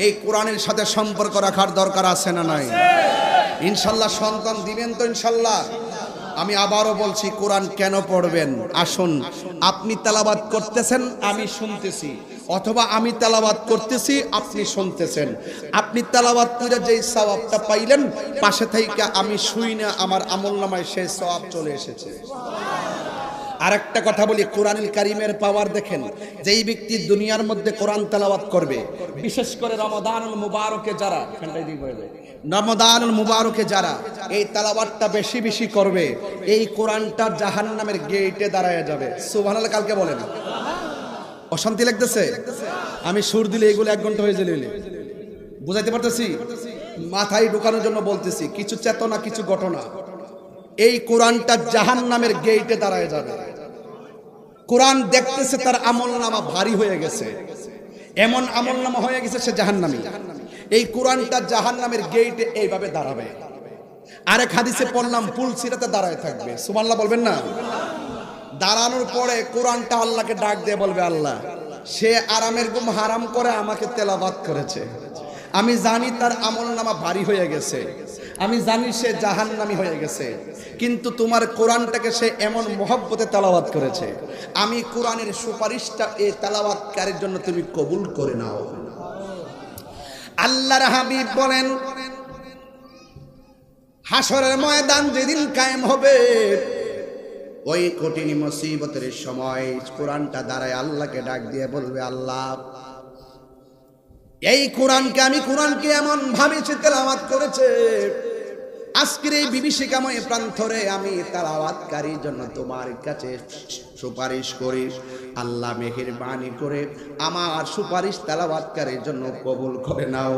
এই কোরআনের সাথে সম্পর্ক রাখার দরকার আছে না নাই? ইনশাল্লাহ সন্তান দিবেন তো ইনশাল্লাহ। আমি আবারও বলছি, কোরআন কেন পড়বেন? আসুন, আপনি তেলাওয়াত করতেছেন, আমি শুনতেছি, অথবা আমি তেলাওয়াত করতেছি, আপনি শুনতেছেন। আপনি তেলাওয়াত করে যেই সওয়াবটা পাইলেন, পাশে থেকে আমি শুই না, আমার আমলনামায় সেই সওয়াব চলে এসেছে। আরেকটা কথা বলি, কোরআনুল কারীমের পাওয়ার দেখেন। যেই ব্যক্তি দুনিয়ার মধ্যে কোরআন তেলাওয়াত করবে, বিশেষ করে রমাদানুল মুবারকে যারা, রমাদানুল মুবারকে যারা এই তেলাওয়াতটা বেশি বেশি করবে, এই কোরআনটা জাহান্নামের গেটে দাঁড়ায় যাবে। সুবহানাল্লাহ কালকে বলেন। অশান্তি লাগতেছে? আমি সুর দিলে এগুলো 1 ঘন্টা হয়ে যাবে, বুঝাইতে পারতেছি? মাথায় ঢোকানোর জন্য বলতেছি, কিছু চেতনা, কিছু ঘটনা। এই কোরআনটা জাহান্নামের গেটে দাঁড়ায় যাবে। কোরআন দেখতেছে তার আমলনামা ভারী হয়ে গেছে, এমন আমলনামা হয়ে গেছে সে জাহান্নামী। এই কোরআনটা জাহান্নামের গেটে এইভাবে দাঁড়াবে। আরেক হাদিসে পড়লাম, পুলসিরাতে দাঁড়ায় থাকবে। সুবহানাল্লাহ বলবেন না? দাঁড়ানোর পরে কোরআনটা আল্লাহকে ডাক দিয়ে বলবে, আল্লাহ, সে আরামের ঘুম হারাম করে আমাকে তেলাওয়াত করেছে, আমি জানি তার আমলনামা ভারী হয়ে গেছে, আমি জানি সে জাহান্নামী হয়ে গেছে, কিন্তু তোমার কোরআনটাকে সে এমন মহব্বতে তেলাওয়াত করেছে, আমি কোরআনের সুপারিশটা এই তেলাওয়াতকারীর জন্য তুমি কবুল করে নাও। আল্লাহর হাবিব বলেন, হাসরের ময়দান যেদিন কায়েম হবে, ওই কঠিন মুসিবতের সময় কোরআনটা দাঁড়ায় আল্লাহকে ডাক দিয়ে বলবে, আল্লাহ এই কোরআনকে এমন ভাবে সে তেলাওয়াত করেছে, আজকের এই বিভীষিকাময় প্রান্তরে আমি তেলাওয়াতকারীর জন্য তোমার কাছে সুপারিশ করি, আল্লাহ মেহেরবানি করে আমার সুপারিশ তেলাওয়াতকারীর জন্য কবুল করে নাও।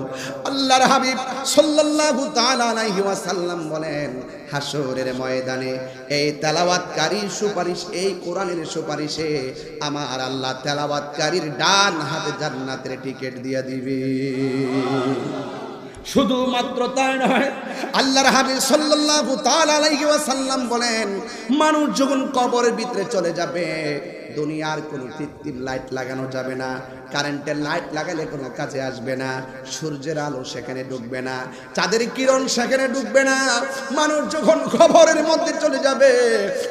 আল্লাহর হাবিব সাল্লাল্লাহু তাআলা আলাইহি ওয়াসাল্লাম বলেন, হাসরের ময়দানে এই তেলাওয়াতকারীর সুপারিশ, এই কোরআনের সুপারিশে আমার আল্লাহ তেলাওয়াতকারীর ডান হাতে জান্নাতের টিকিট দিয়ে দিবে। শুধুমাত্র তাই নয়, আল্লাহর হাবিব সাল্লাল্লাহু তাআলা আলাইহি ওয়াসাল্লাম বলেন, মানুষ যখন কবরের ভিতরে চলে যাবে, দুনিয়ার কোনো কৃত্রিম লাইট লাগানো যাবে না, কারেন্টের লাইট লাগালে কোনো কাজে আসবে না, সূর্যের আলো সেখানে ঢুকবে না, চাঁদের কিরণ সেখানে ঢুকবে না। মানুষ যখন কবরের মধ্যে চলে যাবে,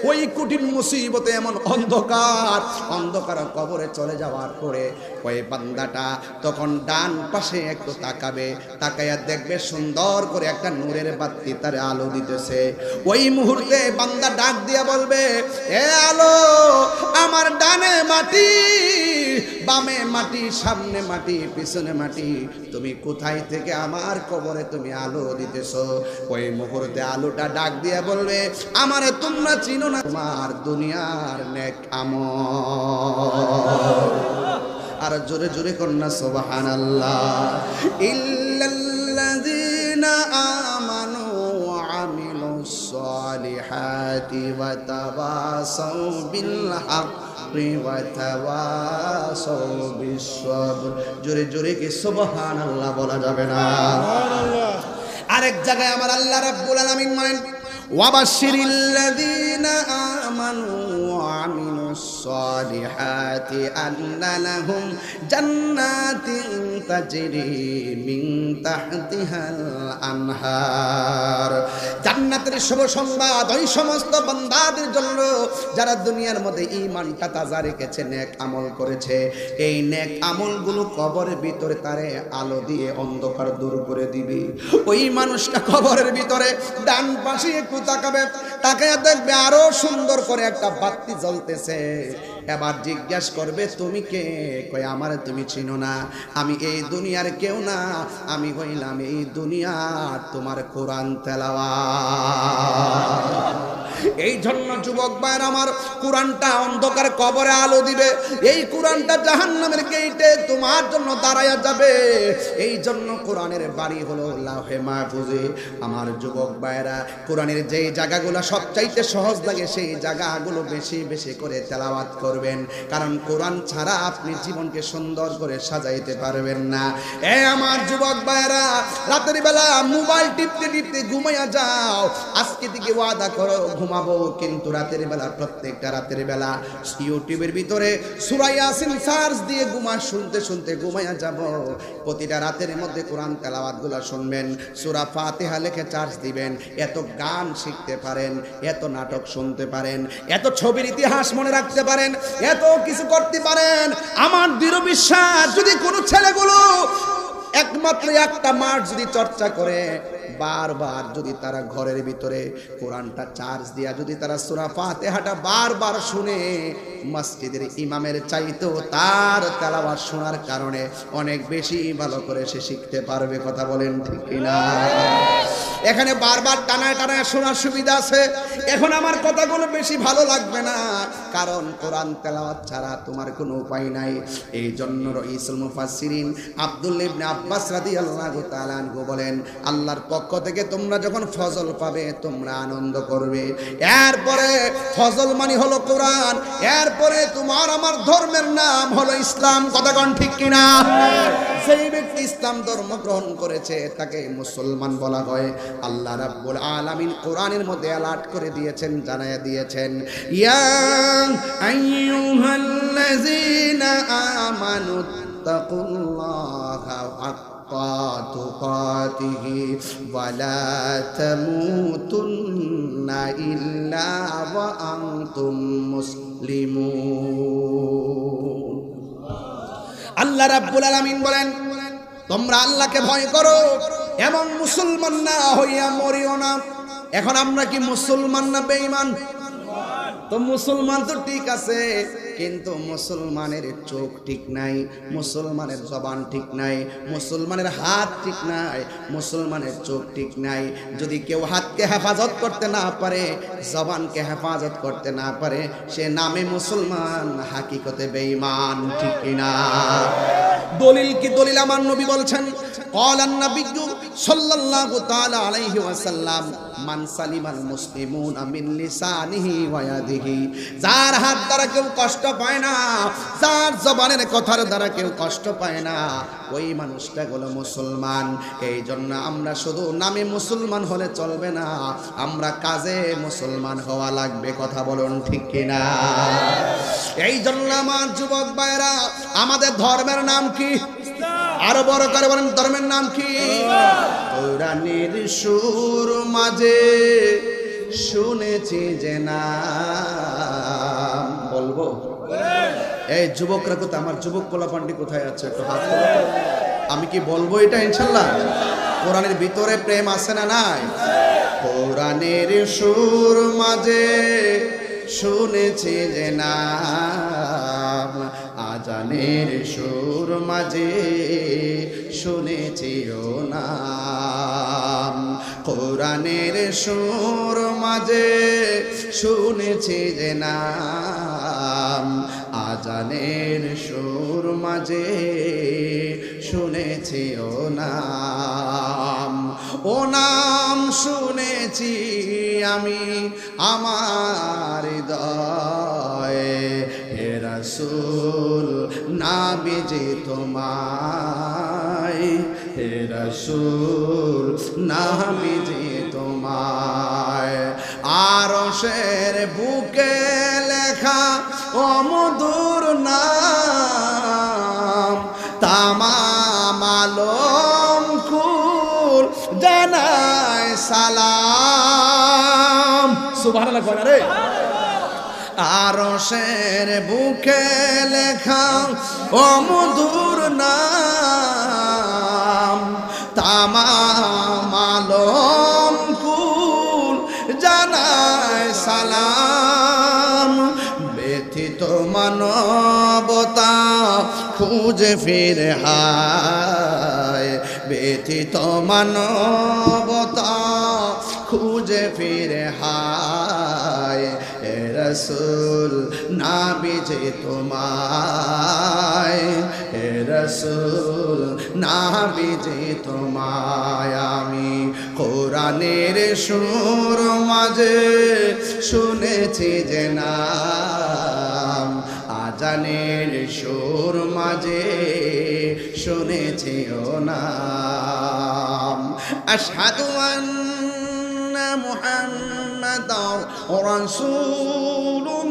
ওই কঠিন মুসিবতে এমন অন্ধকার কবরে চলে যাওয়ার পরে ওই বান্দাটা তখন ডান পাশে একটু তাকাবে, তাকাইয়া দেখবে সুন্দর করে একটা নূরের বাতি তার আলো দিতেছে। ওই মুহূর্তে বান্দা ডাক দিয়া বলবে, এ আলো, আমার ডানে মাটি, বামে মাটি, সামনে মাটি, পিছনে মাটি, তুমি কোথায় থেকে আমার কবরে তুমি আলো দিতেছো? ওই মুহূর্তে আলোটা ডাক দিয়ে বলবে, আমারে তোমরা চিনো না, তোমার দুনিয়ার নেক আমল। আর জোরে জোরে কন্যা সুবহানাল্লাহ। ইল্লাল্লাযীনা আমানু ওয়া আমিলুস সালিহাতি ওয়া তাওয়াসাউ বিল হক ওয়া তাওয়াসাউ বিস সবর। জোরে জোরে কি সুবহানাল্লাহ বলা যাবে না? সুবহানাল্লাহ। আরেক জায়গায় আমার আল্লাহ রাব্বুল আলামিন বলেন, ওয়াবাশশিরিল্লাযীনা আমানু ওয়া আমিলুস সালিহাতি আন্না লাহুম জান্নাতিন তাজরি মিন তাহতিহাল আনহার। জান্নাতের শুভ সংবাদ ওই সমস্ত বান্দাদের জন্য যারা দুনিয়ার মধ্যে ঈমানটা তাজা রেখেছে, নেক আমল করেছে। এই নেক আমলগুলো কবরের ভিতরে তারে আলো দিয়ে অন্ধকার দূর করে দিবে। ওই মানুষটা কবরের ভিতরে ডান পাশে একটু তাকাবে, তাকায় দেখবে আরো সুন্দর করে একটা বাতি জ্বলতেছে। এবার জিজ্ঞাসা করবে, তুমি কে? কই, আমারে তুমি চিনো না, আমি এই দুনিয়ার কেউ না, আমি হইলাম এই দুনিয়ার তোমার কোরআন তেলাওয়াত। এই জন্য যুবক ভাইরা আমার, কোরআনটা অন্ধকার কবরে আলো দিবে, এই কোরআনটা জাহান্নামের গেটে তোমার জন্য দাঁড়ায়া যাবে। এই জন্য কোরআনের বাড়ি হলো লাউহে মাহফুজে। আমার যুবক ভাইরা, কোরআনের যেই জায়গাগুলো সবচাইতে সহজ লাগে সেই জায়গাগুলো বেশি বেশি করে তেলাওয়াত করবেন, কারণ কোরআন ছাড়া আপনি জীবনকে সুন্দর করে সাজাইতে পারবেন না। এ আমার যুবক ভাইরা, রাতের বেলা মোবাইল টিপতে টিপতে ঘুমাইয়া যাও, আজকে থেকে ওয়াদা করো ঘুমাবো, কিন্তু রাতের বেলা, প্রত্যেকটা রাতের বেলা ইউটিউবের ভিতরে সূরা ইয়াসিন সার্চ দিয়ে শুনতে শুনতে ঘুমাইয়া যাব। প্রতিটা রাতের মধ্যে কোরআন তেলাওয়াতগুলো শুনবেন, সূরা ফাতিহা লিখে চার্জ দিবেন। এত গান শিখতে পারেন, এত নাটক শুনতে পারেন, এত ছবির ইতিহাস মনে রাখতে পারেন, এত কিছু করতে পারেন। আমার দৃঢ় বিশ্বাস, যদি কোনো ছেলেগুলো একমাত্র একটা মাস যদি চর্চা করে, বারবার যদি তারা ঘরের ভিতরে কোরআনটা চার্জ দিয়া যদি তারা সূরা ফাতিহাটা বারবার শুনে, মসজিদের ইমামের চাইতেও তার তেলাওয়াত শোনার কারণে অনেক বেশি ভালো করে সে শিখতে পারবে। কথা বলেন ঠিক কিনা? এখানে বারবার টানায় টানায় শোনার সুবিধা আছে। এখন আমার কথাগুলো বেশি ভালো লাগবে না, কারণ কোরআন তেলাওয়াত ছাড়া তোমার কোনো উপায় নাই। এই জন্য রাইসুল মুফাসসিরিন আব্দুল্লাহ ইবনে আব্বাস রাদিয়াল্লাহু তাআলা আনহু বলেন, আল্লাহর পক্ষ থেকে তোমরা যখন ফজল পাবে তোমরা আনন্দ করবে। এরপরে ফজল মানে হলো কোরআন, এরপরে তোমার আমার ধর্মের নাম হলো ইসলাম। কথা কোন ঠিক কিনা? সেই ব্যক্তি ইসলাম ধর্ম গ্রহণ করেছে তাকে মুসলমান বলা হয়। আল্লাহ রাব্বুল আলামিন কোরআনের মধ্যে অ্যালার্ট করে দিয়েছেন, জানায়া দিয়েছেন, ইয়া আইয়ুহাল্লাযীনা আমানু তাকুল্লাহা হাক্কা তুকাতিহি ওয়া লা তামুতুন্না ইল্লা ওয়া আনতুম মুসলিমুন। আল্লাহ রাব্বুল আলামিন বলেন, তোমরা আল্লাহকে ভয় করো এবং মুসলমান না হইয়া মরিও না। এখন আমরা কি মুসলমান না বেঈমান? তো মুসলমান তো ঠিক আছে, কিন্তু মুসলমানের চোখ ঠিক নাই, মুসলমানের জবান ঠিক নাই, মুসলমানের হাত ঠিক নাই, মুসলমানের চোখ ঠিক নাই। যদি কেউ হাতকে হেফাজত করতে না পারে, জবানকে হেফাজত করতে না পারে, সে নামে মুসলমান, হাকিকতে বেঈমান। ঠিক কিনা? দলিল কি? দলিল আমার নবী বলছেন, ক্বালান নাবিয়্যু সাল্লাল্লাহু তাআলা আলাইহি ওয়াসাল্লাম, মান সালিমাল মুসলিমুনা মিন লিসানিহি ওয়া ইয়াদিহি। যার হাত দ্বারা কেউ কষ্ট পায় না, যার জবানের কথার দ্বারা কেউ কষ্ট পায় না, ওই মানুষটা হলো মুসলমান। এই জন্য আমরা শুধু নামে মুসলমান হলে চলবে না, আমরা কাজে মুসলমান হওয়া লাগবে। কথা বলুন ঠিক কিনা? এই জন্য আমার যুবক ভাইরা, আমাদের ধর্মের নাম কি? আরো বড় করে বলেন, ধর্মের নাম কি? কোরআনের সুর মাঝে শুনেছি যে নাম। বলবো? এই যুবকরা কোথায়? আমার যুবক পোলাপান্ডি কোথায় আছে? একটু হাত তোলো। আমি কি বলবো এটা ইনশাল্লাহ? কোরআনের ভিতরে প্রেম আছে না নাই? কোরআনের সুর মাঝে শুনেছি যে নাম, আজানের সুর মাঝে শুনেছি ও নাম। কোরআনের সুর মাঝে শুনেছি যে নাম, আজানের সুর মাঝে শুনেছি ও নাম। ও নাম শুনেছি আমি আমার হৃদয়ে, হে রাসূল নাবিজি তোমায়, হে রাসূল নাবিজি তোমায়। আরশের বুকে লেখা ও মধুর নাম, তামাম আলম কুল জানায় সালাম। সুবহানাল্লাহ কয় না রে? আরশের বুকে লেখা ও মধুর নাম, তামাম আলম কুল জানায় সালাম। ব্যথিত মানবতা খুঁজে ফিরে হায়, ব্যথিত মানবতা খুঁজে ফিরে হায়, হে রাসূল নাবিজি তোমায়, হে রাসূল নাবিজি তোমায়। আমি কোরআনের সুর মাঝে শুনেছি যে নাম, আজানের সুর মাঝে শুনেছি ও নাম। আশহাদু আন্না মুহাম্মাদার রাসূলুল্লাহ।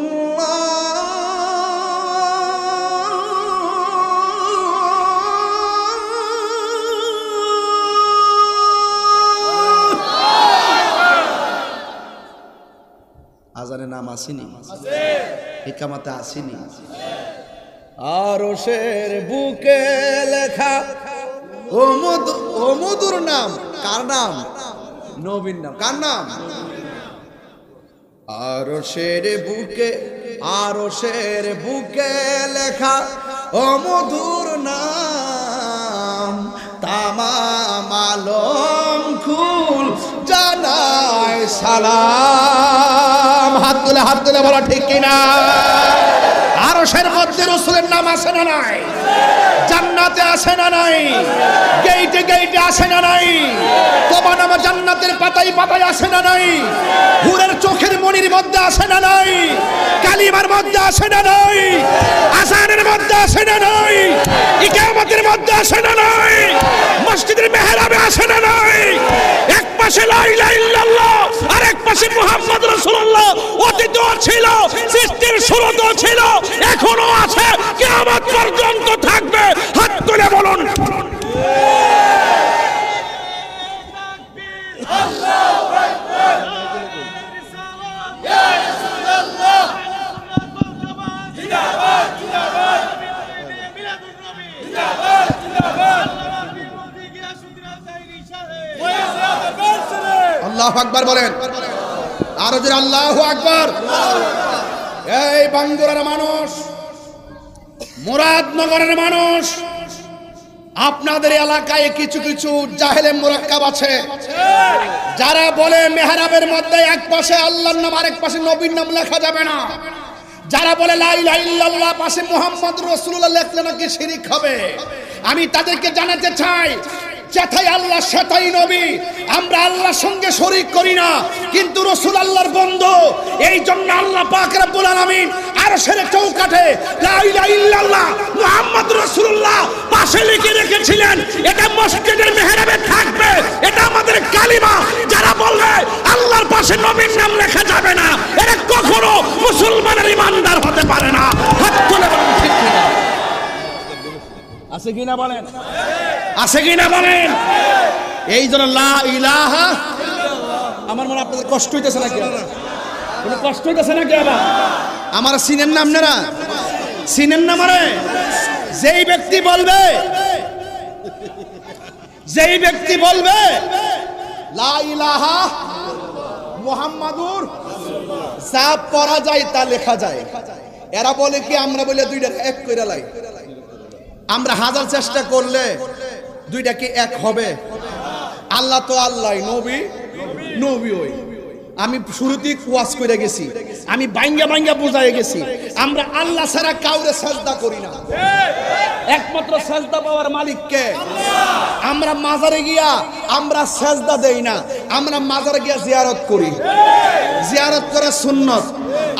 আজানের নাম আসেনি? ইকামাতে আসেনি? আরশের বুকে লেখা ও মধুর নাম। কার নাম? নবীর নাম। কার নাম? আরশের বুকে, আরশের বুকে লেখা ও মধুর নাম, তামাম আলম কুল জানায় সালাম। হাত তুলে, হাত তুলে বলো ঠিক কিনা? আরশের মধ্যে রাসূলের নাম আছে না নাই? জান্নাতে আছে না নাই? গেইটে গেইটে আছে না নাই? তোমার নাম জান্নাতের পাতায় পাতায় আছে না নাই? হুরের চোখের মনির মধ্যে আছে না নাই? কালিমার মধ্যে আছে না নাই? আযানের মধ্যে আছে না নাই? ইকামতের মধ্যে আছে না নাই? মসজিদের মেহরাবে আছে না নাই? এক পাশে লা ইলাহা ইল্লাল্লাহ আর এক পাশে মুহাম্মদ রাসূলুল্লাহ। অতীতও ছিল, সৃষ্টির শুরুতেও ছিল, এখনো আছে, কিয়ামত পর্যন্ত থাকবে। হাত তুলে বলুন। আল্লাহু আকবার বলেন, আরো জোরে আল্লাহু আকবার। এই বাঙ্গুরার মানুষ, মুরাদনগরের মানুষ, আপনাদের এলাকায় কিছু কিছু জাহেলে মুরাক্কাব আছে যারা বলে মেহরাবের মধ্যে এক পাশে আল্লাহর নাম আরেক পাশে নবীর নাম লেখা যাবে না, যারা বলে লা ইলাহা ইল্লাল্লাহ পাশে মুহাম্মদ রাসূলুল্লাহ লেখলে নাকি শিরক হবে। আমি তাদেরকে জানাতে চাই, যেথায় আল্লাহ সেথায় নবী। আমরা আল্লাহর সঙ্গে শরীক করি না, কিন্তু রাসূল আল্লাহর বন্ধু। এই জন্য আল্লাহ পাক রব্বুল আলামিন আরশের চৌকাঠে লা ইলাহা ইল্লাল্লাহ মুহাম্মদ রাসূলুল্লাহ পাশে লিখে রেখেছিলেন। এটা মসজিদের মেহরাবে থাকবে, এটা আমাদের কালিমা। যারা বলবে আল্লাহর পাশে নবীর নাম লেখা যাবে না, এটা কখনো মুসলমানের ইমানদার হতে পারে না। হাত তুলে বলেন ঠিক কিনা? আছে কিনা বলেন, আছে কিনা বলেন? এই জন্য লা ইলাহা, আমার মনে আপনাদের কষ্ট হইতেছে নাকি? কোনো কষ্ট হইতেছে নাকি? আমার সিনের নাম আপনারা সিনের নাম আরে যেই ব্যক্তি বলবে লা ইলাহা মুহাম্মাদুর, যা পড়া যায় তা লেখা যায়। এরা বলে কি আমরা বলে দুইটা এক কইরা লাই। আমরা হাজার চেষ্টা করলে দুইটা কি এক হবে? আল্লাহ তো আল্লাহ, নবী নবী। ওই আমি শুরুতেই ওয়াজ করে গেছি, আমি বাইঙ্গা বুঝাই গেছি, আমরা আল্লাহ ছাড়া কাউরে সাজদা করি না, একমাত্র সাজদা পাওয়ার মালিককে। আমরা মাজারে গিয়া আমরা সাজদা দেই না, আমরা মাজারে গিয়া জিয়ারত করি। জিয়ারত করা সুন্নত,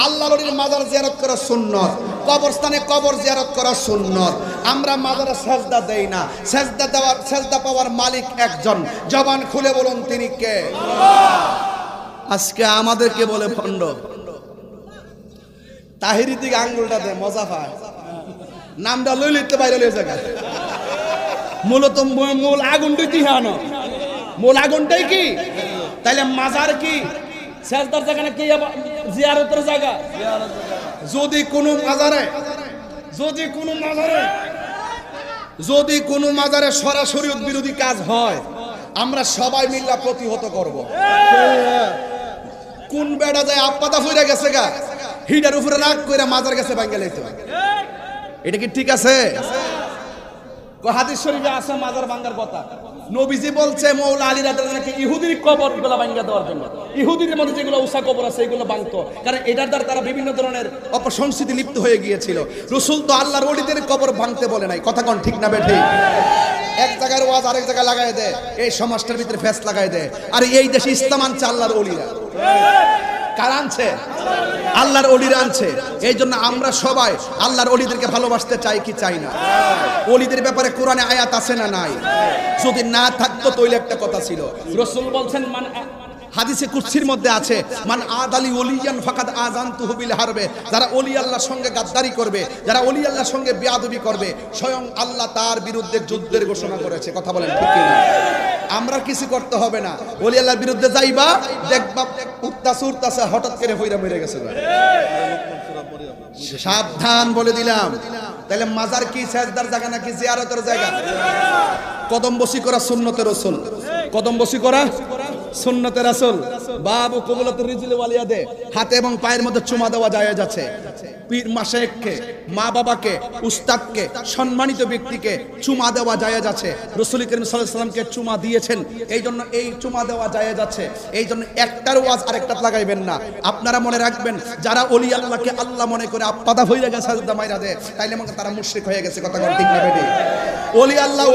আল্লাহর ওলির মাজার জিয়ারত করা সুন্নত, কবরস্থানে কবর জিয়ারত করা সুন্নত। আমরা মাজারে সাজদা দেই না। সাজদা পাওয়ার মালিক একজন, জবান খুলে বলুন তিনি কে? আজকে আমাদেরকে বলে ভণ্ড। তাহিরি দিকে আঙ্গুলটা দে, মজা পায়। নামটা লই লিখতে বাইরে লই জায়গা। মূলত মূল আগুনটাই কি হানো? মূল আগুনটাই কি? তাইলে মাজার কি সাজদার জায়গা নাকি জিয়ারতের জায়গা? যদি কোনো মাজারে সরাসরি বিরোধী কাজ হয়, আমরা সবাই মিল্লা প্রতিহত করব। কোন বেড়া যায় আপাতা ফইরা গেছে গা, হিডার উপরে রাগ কইরা মাজার গেছে ভাঙ্গা লাইতো। এটা কি ঠিক আছে? হাদিস শরীফে আছে মাজার ভাঙ্গার কথা। নবীজি বলছে মৌলা আলী রাদিয়াল্লাহু আনহু ইহুদির কবরগুলো ভাঙ্গা দেওয়ার জন্য। ইহুদিদের মধ্যে যেগুলো উসা কবর আছে এগুলো ভাঙতো, কারণ এটার দ্বারা তারা বিভিন্ন ধরনের অপসংস্কৃতি লিপ্ত হয়ে গিয়েছিল। রাসূল তো আল্লাহর ওলিদের কবর ভাঙতে বলে নাই। কথা কোন ঠিক না বেঠি? এক জায়গার ওয়াজ আরেক জায়গায় লাগায় দেয়, এই সমাজটার ভিতরে ফেস লাগায় দেয়। আর এই দেশে ইসলাম আনছে আল্লাহর ওলিরা। কার আনছে? আল্লাহর ওলিরা আনছে। এই জন্য আমরা সবাই আল্লাহর ওলিদেরকে ভালোবাসতে চাই কি চাই না? ওলিদের ব্যাপারে কোরআনে আয়াত আছে না নাই? যদি না থাকতো তাহলে একটা কথা ছিল। রাসূল বলছেন হাদিসে কুদসির মধ্যে আছে, মান আদালি ওলিয়ান ফাকাদ আযানতুহু বিল হারবে। যারা ওলি আল্লাহর সঙ্গে গাদ্দারি করবে, যারা ওলি আল্লাহর সঙ্গে বেয়াদবি করবে, স্বয়ং আল্লাহ তার বিরুদ্ধে যুদ্ধের ঘোষণা করেছে। কথা বলেন ঠিক কি না? আমরা কিছু করতে হবে না। ওলি আল্লাহর বিরুদ্ধে যাইবা, দেখবা উঠতাছে হঠাৎ করে হইরা মরে গেছে। সাবধান বলে দিলাম। তাহলে মাজার কি সাজদার জায়গা নাকি জিয়ারতের জায়গা? কদম বসি করা সুন্নতের রাসূল, কদম বসি করা সুন্নতের রাসূল। বাবু কবুলাতুর রিজিল ওয়ালিয়াদে হাতে এবং পায়ের মধ্যে চুমা দেওয়া জায়েজ আছে। পীর মাশায়েখকে, মা বাবাকে, উস্তাদকে, সম্মানিত ব্যক্তিকে চুমা দেওয়া জায়েজ আছে। রাসূল করিম সাল্লাল্লাহু আলাইহি ওয়াসাল্লামকে চুমা দিয়েছেন, এই জন্য এই চুমা দেওয়া জায়েজ আছে। এই জন্য একটার ওয়াজ আরেকটা লাগাইবেন না। আপনারা মনে রাখবেন, যারা ওলি আল্লাহকে আল্লাহ মনে করে আপাদা হয়ে গেছে সাজদা মাইরা দেয়, তাইলে মনে তারা মুশরিক হয়ে গেছে। কথা ঠিক না বেটি? ওলি আল্লাহ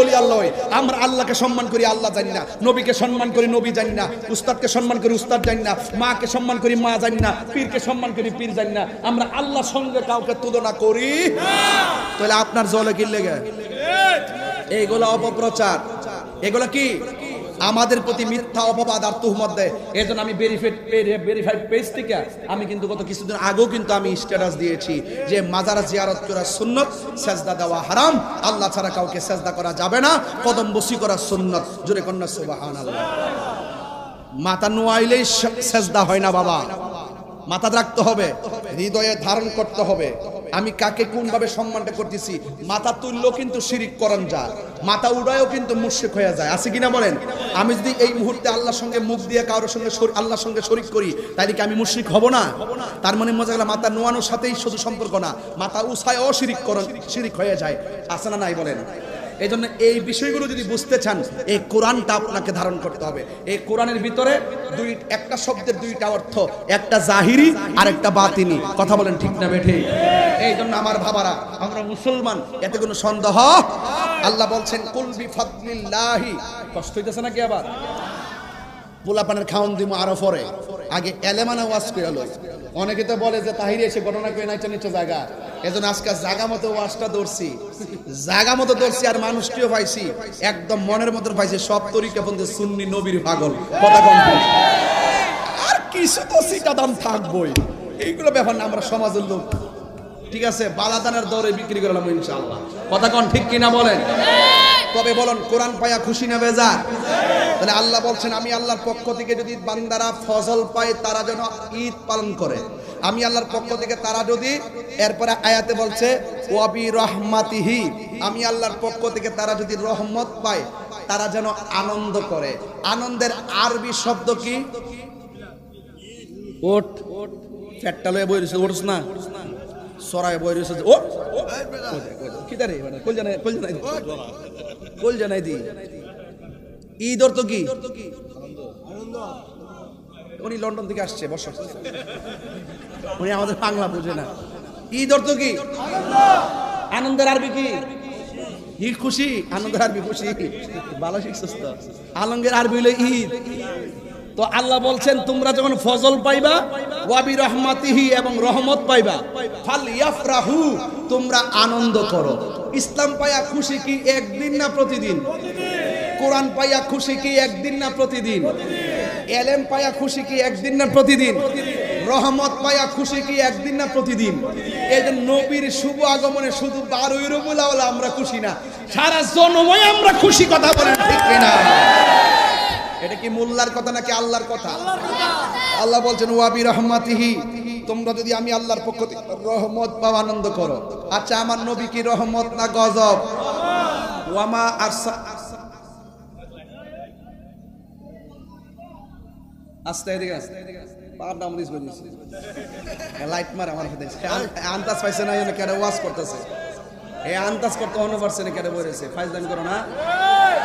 আমরা আল্লাহকে সম্মান করি, আল্লাহ জানি না। নবীকে সম্মান করি, নবী জানি না। উস্তাদকে সম্মান করি, উস্তাদ জানি না। মাকে সম্মান করি, মা জানি না। পীরকে সম্মান করি, পীর জানি না। আমরা আল্লাহর সঙ্গে কাউকে তুলনা করি, তাহলে আপনার জলে কি লেগে? এইগুলো অপপ্রচার, এগুলো কি আমাদের প্রতি মিথ্যা অপবাদ আর তুহমত দেয়। এজন্য আমি ভেরিফাইড পেজ থেকে আমি কিন্তু গত কিছুদিন আগেও কিন্তু আমি স্ট্যাটাস দিয়েছি যে মাজার জিয়ারত করা সুন্নত, সেজদা দেওয়া হারাম, আল্লাহ ছাড়া কাউকে সেজদা করা যাবে না, কদম বসি করা সুন্নত। জোরে কন্যা সুবহানাল্লাহ। মাথা নোয়াইলেই সেজদা হয় না বাবা, মাথা রাখতে হবে, হৃদয়ে ধারণ করতে হবে। আমি কাকে কোনভাবে সম্মানটা করতেছি। মাথা তুললেও কিন্তু শিরিক করণ যায়, মাথা উড়ায়ও কিন্তু মুশরিক হয়ে যায়, আছে কিনা বলেন? আমি যদি এই মুহূর্তে আল্লাহর সঙ্গে মুখ দিয়ে কারোর সঙ্গে আল্লাহর সঙ্গে শরিক করি, তাইলে কি আমি মুশরিক হব না? তার মানে মজা গেল মাথা নোয়ানোর সাথেই শুধু সম্পর্ক না, মাথা উছায়ও শিরিক করণ, শিরিক হয়ে যায়, আছে না নাই বলেন? এই জন্য এই বিষয়গুলো যদি বুঝতে চান, এই কোরআনটা আপনাকে ধারণ করতে হবে। এই কোরআনের ভিতরে একটা শব্দের দুইটা অর্থ, একটা জাহিরি আর একটা বাতিনি, কথা বলেন ঠিক না বেঠে? এই জন্য আমার ভাবারা, আমরা মুসলমান, এতে কোনো সন্দেহ। আল্লাহ বলছেন কুল বিফাদলিল্লাহি, কষ্ট হইতেছে নাকি? আবার পোলাপানের খাওন দিমু আরো পরে, আগে এলেমানা ওয়াজ করে লই। অনেকে তো বলে যে তাহিরি এসে ঘটনা করে নাইচে নিচে জায়গা, এজন্য আজকে জায়গা মতো ওয়াজটা ধরছি, জায়গা মতো ধরছি, আর মানুষটিও পাইছি একদম মনের মতো পাইছি, সব তরিকা বন্ধু সুন্নি নবীর পাগল, কথা কম। আর কিছু তো সিটাদাম থাকবই, এইগুলো ব্যাপার না, আমরা সমাজের লোক, ঠিক আছে, বালাদানের দরে বিক্রি করলাম ইনশাআল্লাহ, কথা কন ঠিক কিনা বলেন? তবে বলুন কোরআন পায়া খুশি না বেজার? তাহলে আল্লাহ বলছেন আমি আল্লাহর পক্ষ থেকে যদি বান্দারা ফজল পায় তারা যেন ঈদ পালন করে, আমি আল্লাহর পক্ষ থেকে তারা যদি, এরপরে আয়াতে বলছে ওয়াবি রহমাতিহি, আমি আল্লাহর পক্ষ থেকে তারা যদি রহমত পায় তারা যেন আনন্দ করে। আনন্দের আরবি শব্দ কি? ওট, ফ্যাটটা লয়ে বই রয়েছে, ওটস না সরাই বই রয়েছে, ও কিদারে মানে কল জানাই, কল জানাই দি। ঈদ অর্থ কি? উনি লন্ডন থেকে আসছে, বসো, উনি আমাদের বাংলা বুঝে না। ঈদ অর্থ কি? আনন্দের আরবি কি? ঈদ খুশি, আনন্দের আরবি খুশি, ভালো শিখছিস তো। আনন্দের আরবি হলো ঈদ। তো আল্লাহ বলছেন তোমরা যখন ফজল পাইবা, ওয়াবি রহমাতিহি, এবং রহমত পাইবা, ফালইয়াফরাহু, তোমরা আনন্দ করো। ইসলাম পাইয়া খুশি কি একদিন না প্রতিদিন? কোরআন পাইয়া খুশি কি একদিন না প্রতিদিন? এলেম পাইয়া খুশি কি একদিন না প্রতিদিন? রহমত পাইয়া খুশি কি একদিন না প্রতিদিন? এই যে নবীর শুভ আগমনে শুধু 12ই রবিউল আউয়াল আমরা খুশি না, সারা জন্মই আমরা খুশি, কথা বলেন ঠিক কিনা? এটা কি মোল্লার কথা নাকি আল্লাহর কথা? আল্লাহ বলছেন ওয়াবি রহমাতিহি, তোমরা যদি আমি আল্লাহর পক্ষ থেকে রহমত পাও আনন্দ করো। আচ্ছা আমার নবী কি রহমত না গজব? ওয়ামা আরসা, আস্তে এদিকে পার দাম দিস বলিস, লাইট মার আমার হাতে আন্তাজ পাইছে না, যেন কেন ওয়াজ করতেছে, এই আন্তাজ করতে অন্য পারছেন কেন বলেছে, ফাইজদান করো না,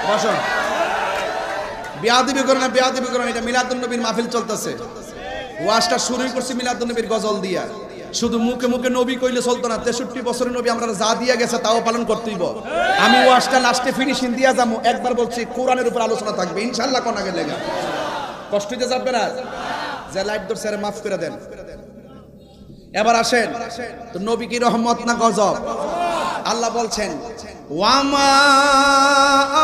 বসো, বিয়াদবি করো না, বিয়াদবি করো না। এটা মিলাদুন নবীর মাহফিল চলতেছে, ওয়াজটা শুরু করছি মিলাদুন নবীর গজল দিয়া, শুধু মুখে মুখে নবী কইলে চলতো না, 63 বছরের নবী আমরা যা দিয়া গেছে তাও পালন করতেইব। আমি ওয়াজটা লাস্টে ফিনিশিং দিয়া যাবো, একবার বলছি কোরআনের উপর আলোচনা থাকবে ইনশাআল্লাহ, কোন আগে লেগে কষ্ট হইতে যাবে না, যে লাইট ধরছে আরে মাফ করে দেন। এবার আসেন তো, নবী কি রহমত না গজব? আল্লাহ বলছেন ওয়ামা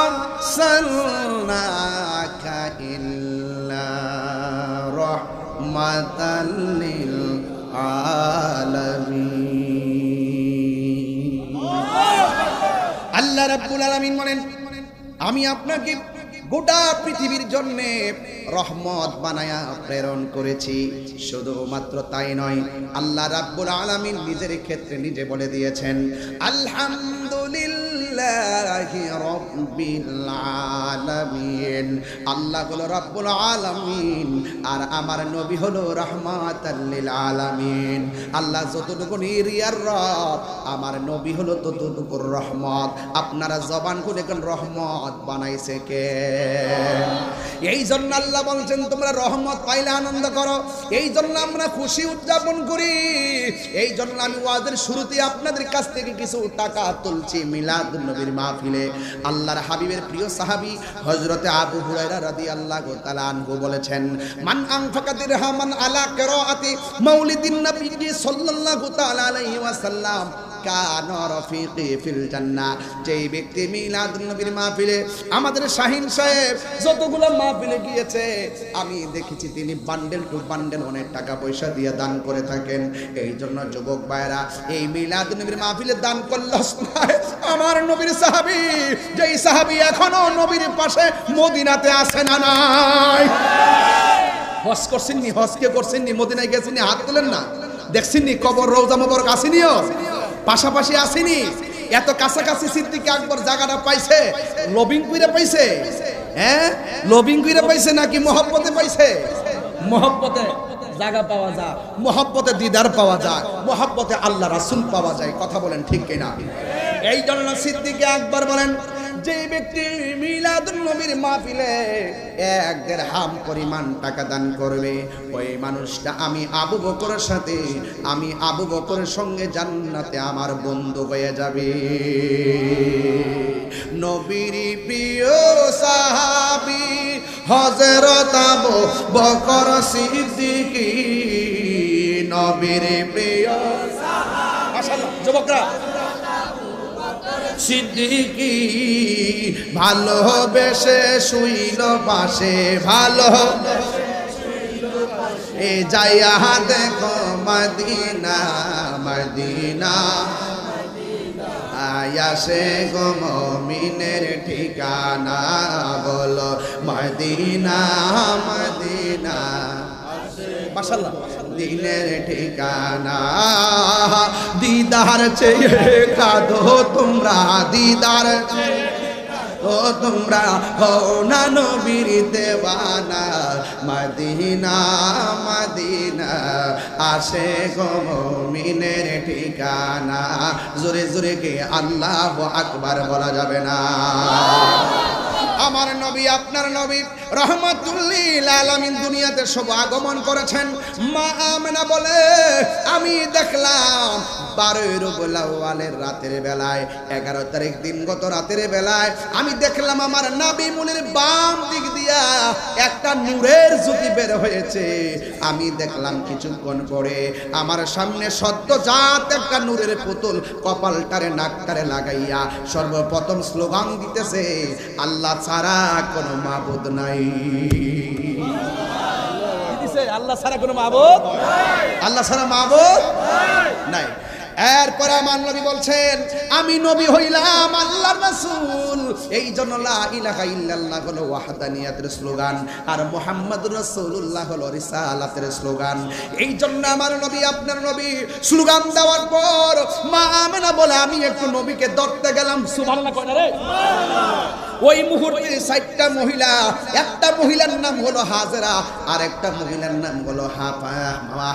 আরসালনাকা ইল্লা রাহমাতাল লিল আলামিন। আল্লাহ রাব্বুল আলামিন বলেন আমি আপনাকে গোটা পৃথিবীর জন্য রহমত বানায়া প্রেরণ করেছি। শুধুমাত্র তাই নয়, আল্লাহ রাব্বুল আলামিন নিজের ক্ষেত্রে নিজে বলে দিয়েছেন আলহামদুলিল্লাহি রাব্বিল আলামিন। আল্লাহ হলো রাব্বুল আলামিন আর আমার নবী হলো রাহমাতাল লিল আলামিন। আল্লাহ যতটুকু নিরিয়ার রব, আমার নবী হলো ততটুকুর রহমত। আপনারা জবান খুলে কোন রহমত বানাইছে কে? এই জন্য আল্লাহ বলছেন তোমরা রহমত পাইলে আনন্দ করো, এই জন্য আমরা খুশি উদযাপন করি। এই জন্য আমি ওয়াজের শুরুতে আপনাদের কাছ থেকে কিছু টাকা তুলছি মিলাদুন নবীর মাহফিলে। আল্লাহর হাবিবের প্রিয় সাহাবী হযরতে আবু হুরায়রা রাদিয়াল্লাহু তাআলা আনহু বলেছেন মান আনফাকা দিরহামান আলা কিরাআতি মাউলিদিন নবী সাল্লাল্লাহু তাআলা আলাইহি ওয়াসাল্লাম কানা রাফিকি ফিল জান্নাহ। যেই ব্যক্তি মিলাদুন নবীর মাহফিলে, আমাদের শাহিন সাহেব যতগুলো মাহফিলে গিয়েছে আমি দেখেছি তিনি বান্ডেল টু বান্ডেল অনেক টাকা পয়সা দিয়ে দান করে থাকেন। এই জন্য যুবক ভাইরা এই মিলাদুন নবীর মাহফিলে দান করলে আমার নবীর সাহাবী, যেই সাহাবী এখনো নবীর পাশে মদিনাতে আছে না নাই? হজ করছেন নি? হজ কে করছেন নি? মদিনায় গেছেন নি? হাত তোলেন না। দেখছেন নি কবর রওজা মোবারক আসেনিও? পাশাপাশি আসেনি, এত কাছাকাছি সিদ্দিক আকবর জায়গাটা পাইছে লবিং কইরা পাইছে, হ্যাঁ লবিং কইরা পাইছে নাকি মহব্বতে পাইছে? মহব্বতে জায়গা পাওয়া যায়, মহব্বতে দিদার পাওয়া যায়, মহব্বতে আল্লাহ রাসূল পাওয়া যায়। কথা বলেন ঠিক কিনা? এই জন্য সিদ্দিক আকবর বলেন, যে ব্যক্তি মিলাদুন নবীর মাহফিলে 1 দিরহাম পরিমাণ টাকা দান করবে, ওই মানুষটা আমি আবু বকরের সাথে, আমি আবু বকরের সঙ্গে জান্নাতে আমার বন্ধু হয়ে যাবে। নবীর প্রিয় সাহাবী হযরত আবু বকর সিদ্দিক, নবীর প্রিয় সাহাবী, মাশাআল্লাহ যুবকরা, সিদ্দিকি ভালোবেসে শুইল পাশে, ভালো এ যাইয়া দেখো মদিনা, মদিনা আয়াসে গো মুমিনের ঠিকানা, বলো মদিনা, মদিনা মাশাআল্লাহ দিনের ঠিকানা। দিদার চেয়ে কাঁদো তোমরা, দিদার ও তোমরা হও না নবীর দেওয়ানা, মদিনা, মদিনা আসে গো মুমিনের ঠিকানা। জোরে জোরে কে আল্লাহু আকবার বলা যাবে না? আমার নবী, আপনার নবী রহমাতুল লিল আলামিন দুনিয়াতে শুভ আগমন করেছেন। মা আমেনা বলে, আমি দেখলাম 12 রবিউল আউয়ালের রাতের বেলায়, 11 তারিখ দিনগত রাতের বেলায় আমি দেখলাম আমার নবী মুনির বাম দিক দিয়া একটা নূরের জ্যোতি বের হয়েছে। আমি দেখলাম কিছুক্ষণ পরে আমার সামনে সদ্যজাত একটা নূরের পুতুল কপালটারে নাকটারে লাগাইয়া সর্বপ্রথম স্লোগান দিতেছে, আল্লাহ ছাড়া কোনো মাবুদ নাই। আল্লাহ ছাড়া কোনো মাবুদ নাই, আল্লাহ ছাড়া মাবুদ নাই। এরপরে আমার নবী বলছেন, আমি নবী হইলাম আল্লাহর রাসূল, এই জন্য লা ইলাহা ইল্লাল্লাহ হলো ওয়াহদানিয়াতের স্লোগান, আর মুহাম্মাদুর রাসূলুল্লাহ হলো রিসালাতের স্লোগান। এই জন্য আমার নবী, আপনার নবী স্লোগান দেওয়ার পর মা আমেনা বলে, আমি একটু নবীকে ধরতে গেলাম। সুবহানাল্লাহ কয় না রে? ওই মুহূর্তে 4টা মহিলা, একটা মহিলার নাম হলো হাজেরা, আর একটা মহিলার নাম হলো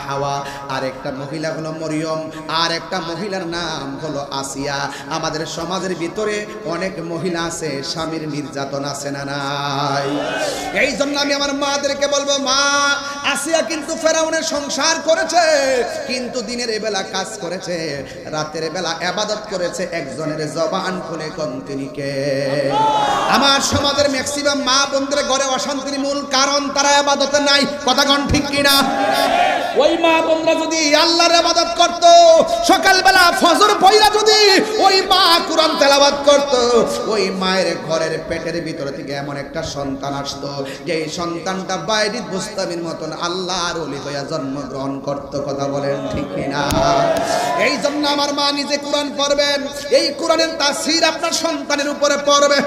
হাওয়া, আর একটা মহিলা হলো মরিয়ম, আর একটা মহিলার নাম হলো আসিয়া। আমাদের সমাজের ভিতরে অনেক মহিলা আছে, স্বামীর নির্যাতন আছে না নাই? এই জন্য আমি আমার মাদেরকে বলবো, মা আসিয়া কিন্তু ফেরাউনের সংসার করেছে, কিন্তু দিনের বেলা কাজ করেছে, রাতের বেলা ইবাদত করেছে। একজনের জবান খুলে কোন তিনি কে? আমার সমাজের ম্যাক্সিমাম মা বোনদের ঘরে অশান্তির মূল কারণ তারা ইবাদতে নাই। কথা কোন ঠিক কিনা? ওই মা বোনরা যদি আল্লাহর ইবাদত করত, সকালবেলা ফজর পড়া যদি ওই মা কুরআন তেলাওয়াত করত, ওই মায়ের ঘরের পেটের ভিতর থেকে এমন একটা সন্তান আসতো, যে সন্তানটা বাইরিত বুস্তামির মতন আল্লাহর ওলি হইয়া জন্মগ্রহণ করত। কথা বলেন ঠিক কিনা? এই জন্য আমার মা নিজে কুরআন পড়বেন, এই কুরআনের তাফসীর আপনার সন্তানের উপরে পড়বে।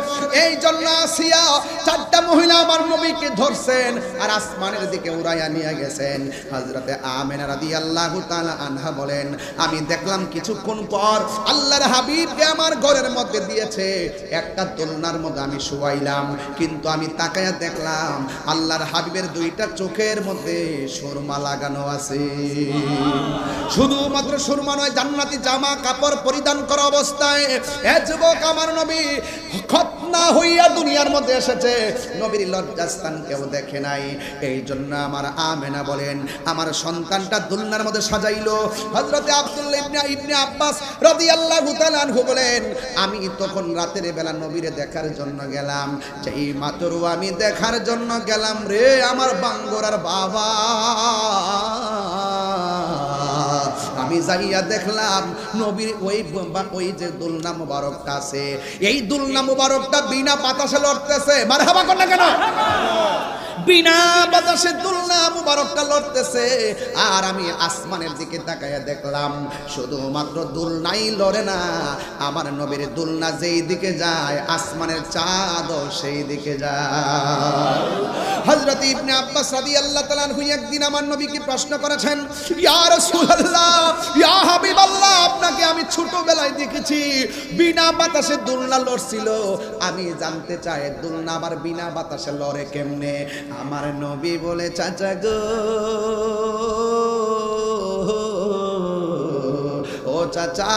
এই জন্য আসিয়া 4টা মহিলা আমার নবীকে ধরছেন আর আসমানের দিকে উড়াইয়া নিয়ে গেছেন। হযরতে আমেনা রাদিয়াল্লাহু তাআলা আনহা বলেন, আমি দেখলাম কিছুক্ষণ পর আল্লাহর হাবিবকে আমার ঘরের মধ্যে দিয়েছে, একটা দোলনার মধ্যে আমি শুয়াইলাম, কিন্তু আমি তাকায়া দেখলাম আল্লাহর হাবিবের 2টা চোখের মধ্যে সুরমা লাগানো আছে। শুধুমাত্র সুরমা নয়, জান্নাতি জামা কাপড় পরিধান করা অবস্থায় এ যুবক আমার নবী খতনা হইয়া দুনিয়ার মধ্যে এসেছে, নবীর লজ্জাস্থান কেউ দেখে নাই। এই জন্য আমার আমেনা বলেন, আমার সন্তানটা দুলনার মধ্যে সাজাইলো। হযরতে আব্দুল্লাহ ইবনে আব্বাস রাদিয়াল্লাহু তাআলা আনহু বলেন, আমি তখন রাতের বেলা নবীরে দেখার জন্য গেলাম, যেই মাত্র আমি দেখার জন্য গেলাম রে আমার বাঙ্গরার বাবা, আমি যাইয়া দেখলাম নবীর ওই যে দুলনা মুবারকটা আছে, এই দুলনা মুবারকটা বিনা বাতাসে লড়তেছে। মারহাবা কর না কেন? বিনা বাতাসে দুলনা মুবারকটা লড়তেছে, আর আমি আসমানের দিকে তাকায়া দেখলাম শুধুমাত্র দুলনাই লড়ে না, আমার নবীর দুলনা যেই দিকে যায় আসমানের চাঁদও সেই দিকে যায়। হযরত ইবনে আব্বাস রাদিয়াল্লাহু তাআলা আনহু একদিন আমার নবীকে প্রশ্ন করেছেন, ইয়া রাসূলুল্লাহ, ইয়া হাবিবাল্লাহ, আপনাকে আমি ছোটবেলায় দেখেছি বিনা বাতাসে দুলনা লড়ছিল, আমি জানতে চাই দুলনা আবার বিনা বাতাসে লড়ে কেমনে? আমার নবী বলে, চাচা গো, ও চাচা,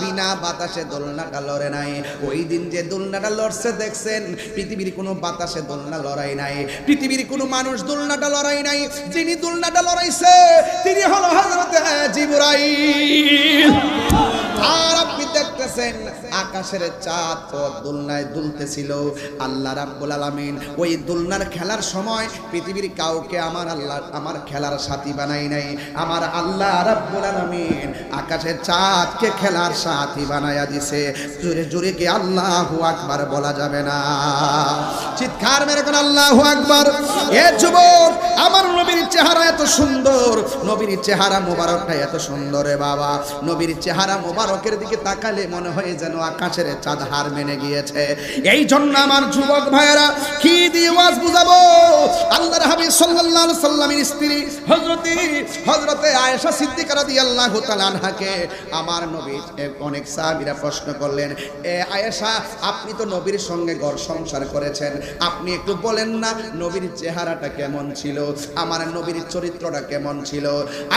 বিনা বাতাসে দোলনাটা লড়ে নাই। ওই দিন যে দোলনাটা লড়ছে দেখছেন, পৃথিবীর কোনো বাতাসে দোলনা লড়াই নাই, পৃথিবীর কোনো মানুষ দোলনাটা লড়াই নাই। যিনি দোলনাটা লড়াইছে তিনি হলো হযরতে জিবরাইল। আর আপনি দেখতেছেন আকাশের চাঁদ তো দোলনায় দুলতেছিল। আল্লাহ রাব্বুল আলামিন ওই দোলনার খেলার সময় পৃথিবীর কাউকে আমার আল্লাহ আমার খেলার সাথী বানাই নাই। আমার আল্লাহ রাব্বুল আলামিন আকাশের চাঁদকে খেলার সাথী বানায়া দিছে। জোরে জোরে কি আল্লাহু আকবার বলা যাবে না? চিৎকার মেরে কোন আল্লাহু আকবার। এ যুবক, আমার নবীর চেহারা এত সুন্দর, নবীর চেহারা মোবারকটা এত সুন্দর রে বাবা, নবীর চেহারা মোবারকের দিকে তাকালে মনে হয় যেন আকাশের চাঁদ হার মেনে গিয়েছে। এই জন্য আমার যুবক ভাইয়েরা, কি দিয়ে ওয়াজ বুঝাবো? আল্লাহর হাবিব সাল্লাল্লাহু আলাইহি সাল্লামের স্ত্রী হযরতে আয়েশা সিদ্দিকা রাদিয়াল্লাহু তাআলা আনহাকে আমার নবী অনেক সাহাবীরা প্রশ্ন করলেন, এ আয়েশা, আপনি তো নবীর সঙ্গে ঘর সংসার করেছেন, আপনি একটু বলেন না নবীর চেহারাটা কেমন ছিল, আমার নবীর চরিত্রটা কেমন ছিল?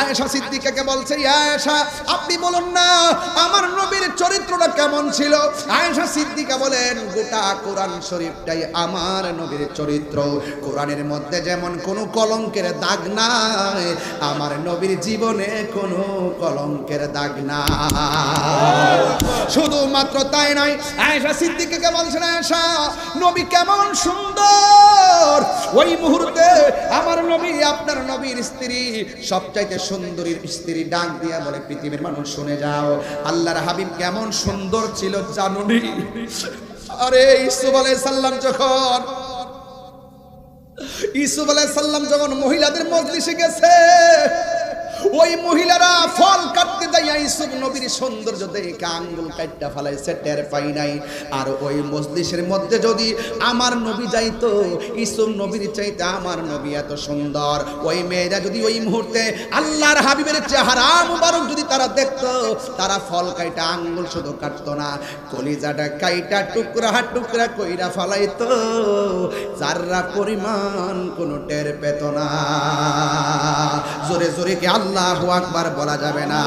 আয়েশা সিদ্দিকাকে বলছে, আয়েশা, আপনি বলুন না আমার নবীর চরিত্রটা কেমন ছিল? আয়েশা সিদ্দিকা বলেন, গোটা কোরআন শরীফটাই আমার নবীর চরিত্র। কোরআনের মধ্যে যেমন কোনো কলঙ্কের দাগ নাই, আমার নবীর জীবনে কোনো কলঙ্কের দাগ নাই। শুধুমাত্র তাই নয়, আয়েশা সিদ্দিকাকে বলছেন, আয়েশা, নবী কেমন সুন্দর। ওই মুহূর্তে আমার নবী, আপনার নবীর স্ত্রী, সবচাইতে সুন্দরীর স্ত্রী ডাক দিয়া বলে, পৃথিবীর মানুষ শুনে যাও, আল্লাহর হাবিব কেমন সুন্দর ছিল জানুনি? আরে ইউসুফ আলাইহিস সালাম যখন মহিলাদের মজলিসে গেছে, ওই মহিলারা ফল কাটতে যাইয়া ইউসুফ নবীর সৌন্দর্য দেখে আঙ্গুল কাটটা ফেলাইছে, টের পাই নাই। আর ওই মজলিসের মধ্যে যদি আমার নবী যাইতো, ইউসুফ নবীর চাইতে আমার নবী এত সুন্দর, ওই মেয়েরা যদি ওই মুহূর্তে আল্লাহর হাবিবের চেহারা মুবারক যদি তারা দেখতো, তারা ফল কাইটা আঙ্গুল শুধু কাটতো না, কলিজাটা কাইটা টুকরা টুকরা কইরা ফলাইতো, যাররা পরিমাণ কোনো টের পেত না। জোরে জোরে কি আল্লাহু আকবার বলা যাবে না?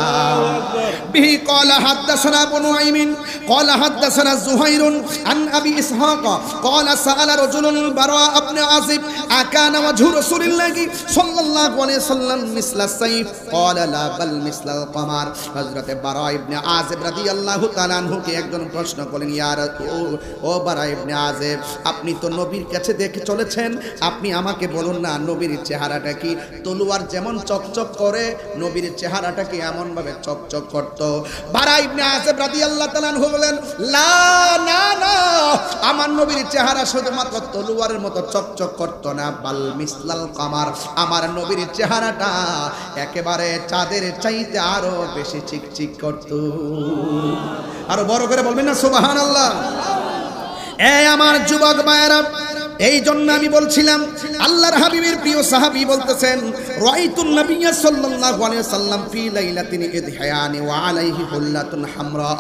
বিহি ক্বালা হাদাসানা আবু নুআইমিন ক্বালা হাদাসানা যুহাইরুন আন আবি ইসহাক ক্বালা সাআলা রাজুলুন বারা ইবনে আযিব আকানা ওয়াজহু রাসূলিল্লাহি সাল্লাল্লাহু আলাইহি সাল্লাম মিসলা সাইফ ক্বালা লা বাল মিসলাল কমার। হযরত বারা ইবনে আযিব রাদিয়াল্লাহু তাআলা আনহুকে একজন প্রশ্ন করলেন, ইয়া রাসূল, ও বারা ইবনে আযিব, আপনি তো নবীর কাছে দেখে চলেছেন, আপনি আমাকে বলুন না নবীর চেহারাটা কি? তলোয়ার যেমন চকচক করে, নবীর চেহারাটা কি এমন ভাবে চকচক করতো? বারা ইবনে আযিব রাদিয়াল্লাহু তাআলা আনহু বলেন, লা, না না, আমার নবীর চেহারা শুধুমাত্র তলোয়ারের মতো চকচক করতো না, বাল মিসলাল কামার, আমার নবীর চেহারাটা একেবারে চাঁদের চাইতে আরো বেশি চিকচিক করতো। আরো বড় করে বলবেন না সুবহানাল্লাহ? এই আমার যুবক ভাইয়েরা, এই জন্য আমি বলছিলাম, আল্লাহর হাবিবের প্রিয় সাহাবী বলতেছেন, রাআইতুন নাবিয়্য সাল্লাল্লাহু আলাইহি সাল্লাম ফি লাইলাতিন ইদহায়ানি ওয়া আলাইহি হুল্লাতুন হামরা।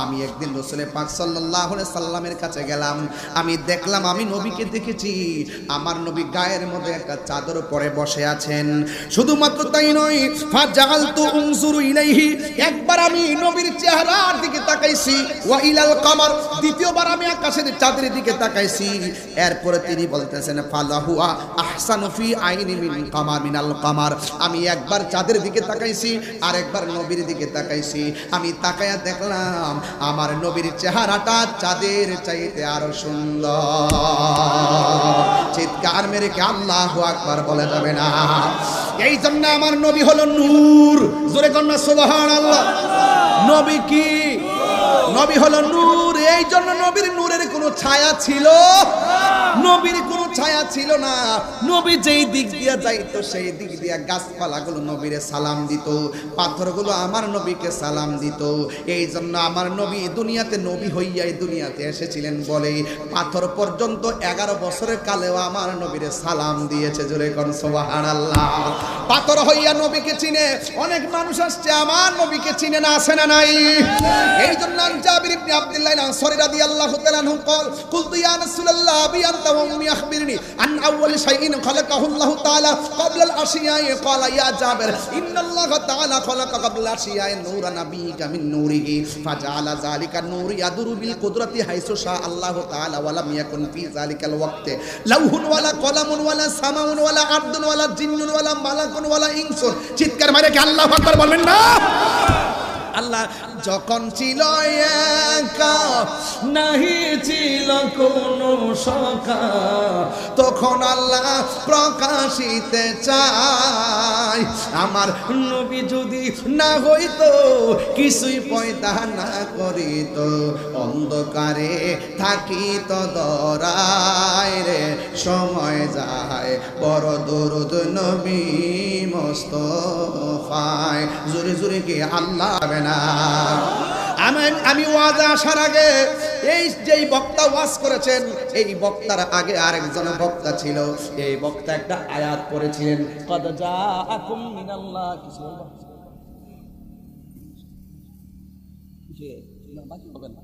আমি একদিন রাসূল পাক সাল্লাল্লাহু আলাইহি সাল্লামের কাছে গেলাম, আমি দেখলাম, আমি নবীকে দেখেছি, আমার নবী গায়ের মধ্যে একটা চাদর পরে বসে আছেন। শুধুমাত্র তাই নয়, ফাজালতু উনজুরু ইলাইহি, একবার আমি নবীর চেহারার দিকে তাকাইছি, ওয়া ইলাল কামার, দ্বিতীয়বার আমি আকাশের চাঁদের দিকে তাকাইছি। এরপরে তিনি বলতেছেন, ফালাহুয়া আহসানু ফি আইনি মিন কামার মিনাল কামার, আমি একবার চাঁদের দিকে তাকাইছি, আর একবার নবীর দিকে তাকাইছি, আমি তাকায়া দেখলাম আমার নবীর চেহারাটা চাঁদের চাইতে আরো সুন্দর। চিৎকার মেরে কি আল্লাহু আকবার বলা যাবে না? এই জন্য আমার নবী হলো নূর। জোরে কন্যা সুবহানাল্লাহ। নবী কি? নবী হলো নূর। এই জন্য নবীর নূরের কোনো ছায়া ছিল, নবীর কোনো ছায়া ছিল না। নবী যেই দিক দিয়ে যাইতো সেই দিক দিয়ে গাছপালাগুলো নবীরে সালাম দিত, পাথরগুলো আমার নবীকে সালাম দিত। এই জন্য আমার নবী দুনিয়াতে নবী হইয়াই দুনিয়াতে এসেছিলেন বলে পাথর পর্যন্ত 11 বছরের কালেও আমার নবীরে সালাম দিয়েছে। জোরে কোন সুবহানাল্লাহ। পাথর হইয়া নবীকে চিনে, অনেক মানুষ আসছে আমার নবীকে চিনে না, আসে না নাই? এই জন্য জাবির ইবনে আব্দুল্লাহ আনসারী রাদিয়াল্লাহু তাআলা আনহু قال قلت يا رسول الله ابي انت وامي اخبرني عن اول شيء خلقه الله تعالى قبل الاشياء قال يا جابر ان الله تعالى خلق قبل الاشياء نور نبيك من نوره فجعل ذلك النور يدور بالقدره حيث شاء الله تعالى ولم يكن في ذلك الوقت لوح ولا قلم ولا سماء ولا ارض ولا جن ولا ملك ولا انس। চিৎকার মারে কি আল্লাহু আকবার বলবেন না? আল্লাহ যখন ছিল একা, নাহি ছিল কোনো সখা, তখন আল্লাহ প্রকাশিতে চায়। আমার নবী যদি না হইতো, কিছুই পয়দা না করিত, অন্ধকারে থাকিত দরায় রে, সময় যায় বড় দরুদ নবী মুস্তাফায়। জোরে জোরে কি আল্লাহ না? আমি ওয়াজে আসার আগে এই যেই বক্তা ওয়াজ করেছেন, এই বক্তার আগে আরেকজন বক্তা ছিল। এই বক্তা একটা আয়াত পড়েছিলেন, কদ জাআকুম মিনাল্লাহ, কিছু বলবো না, বাকি হবে না।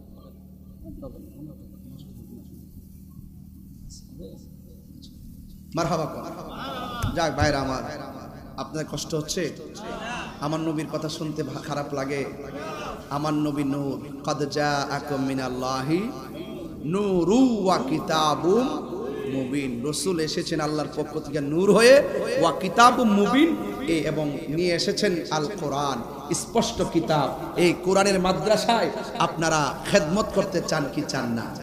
মারহাবা। যাক ভাইরা আমার, আপনাদের কষ্ট হচ্ছে? আমার নবীর কথা শুনতে খারাপ লাগে? আমার নবী নূর, কদ জাআকুম মিনাল্লাহি নূরু ওয়া কিতাবুম মুবিন। রাসূল এসেছেন আল্লাহর পক্ষ থেকে নূর হয়ে, ওয়া কিতাবুম মুবিন, এবং নিয়ে এসেছেন আল কোরআন, স্পষ্ট কিতাব। এই কোরআনের মাদ্রাসায় আপনারা খেদমত করতে চান কি চান না?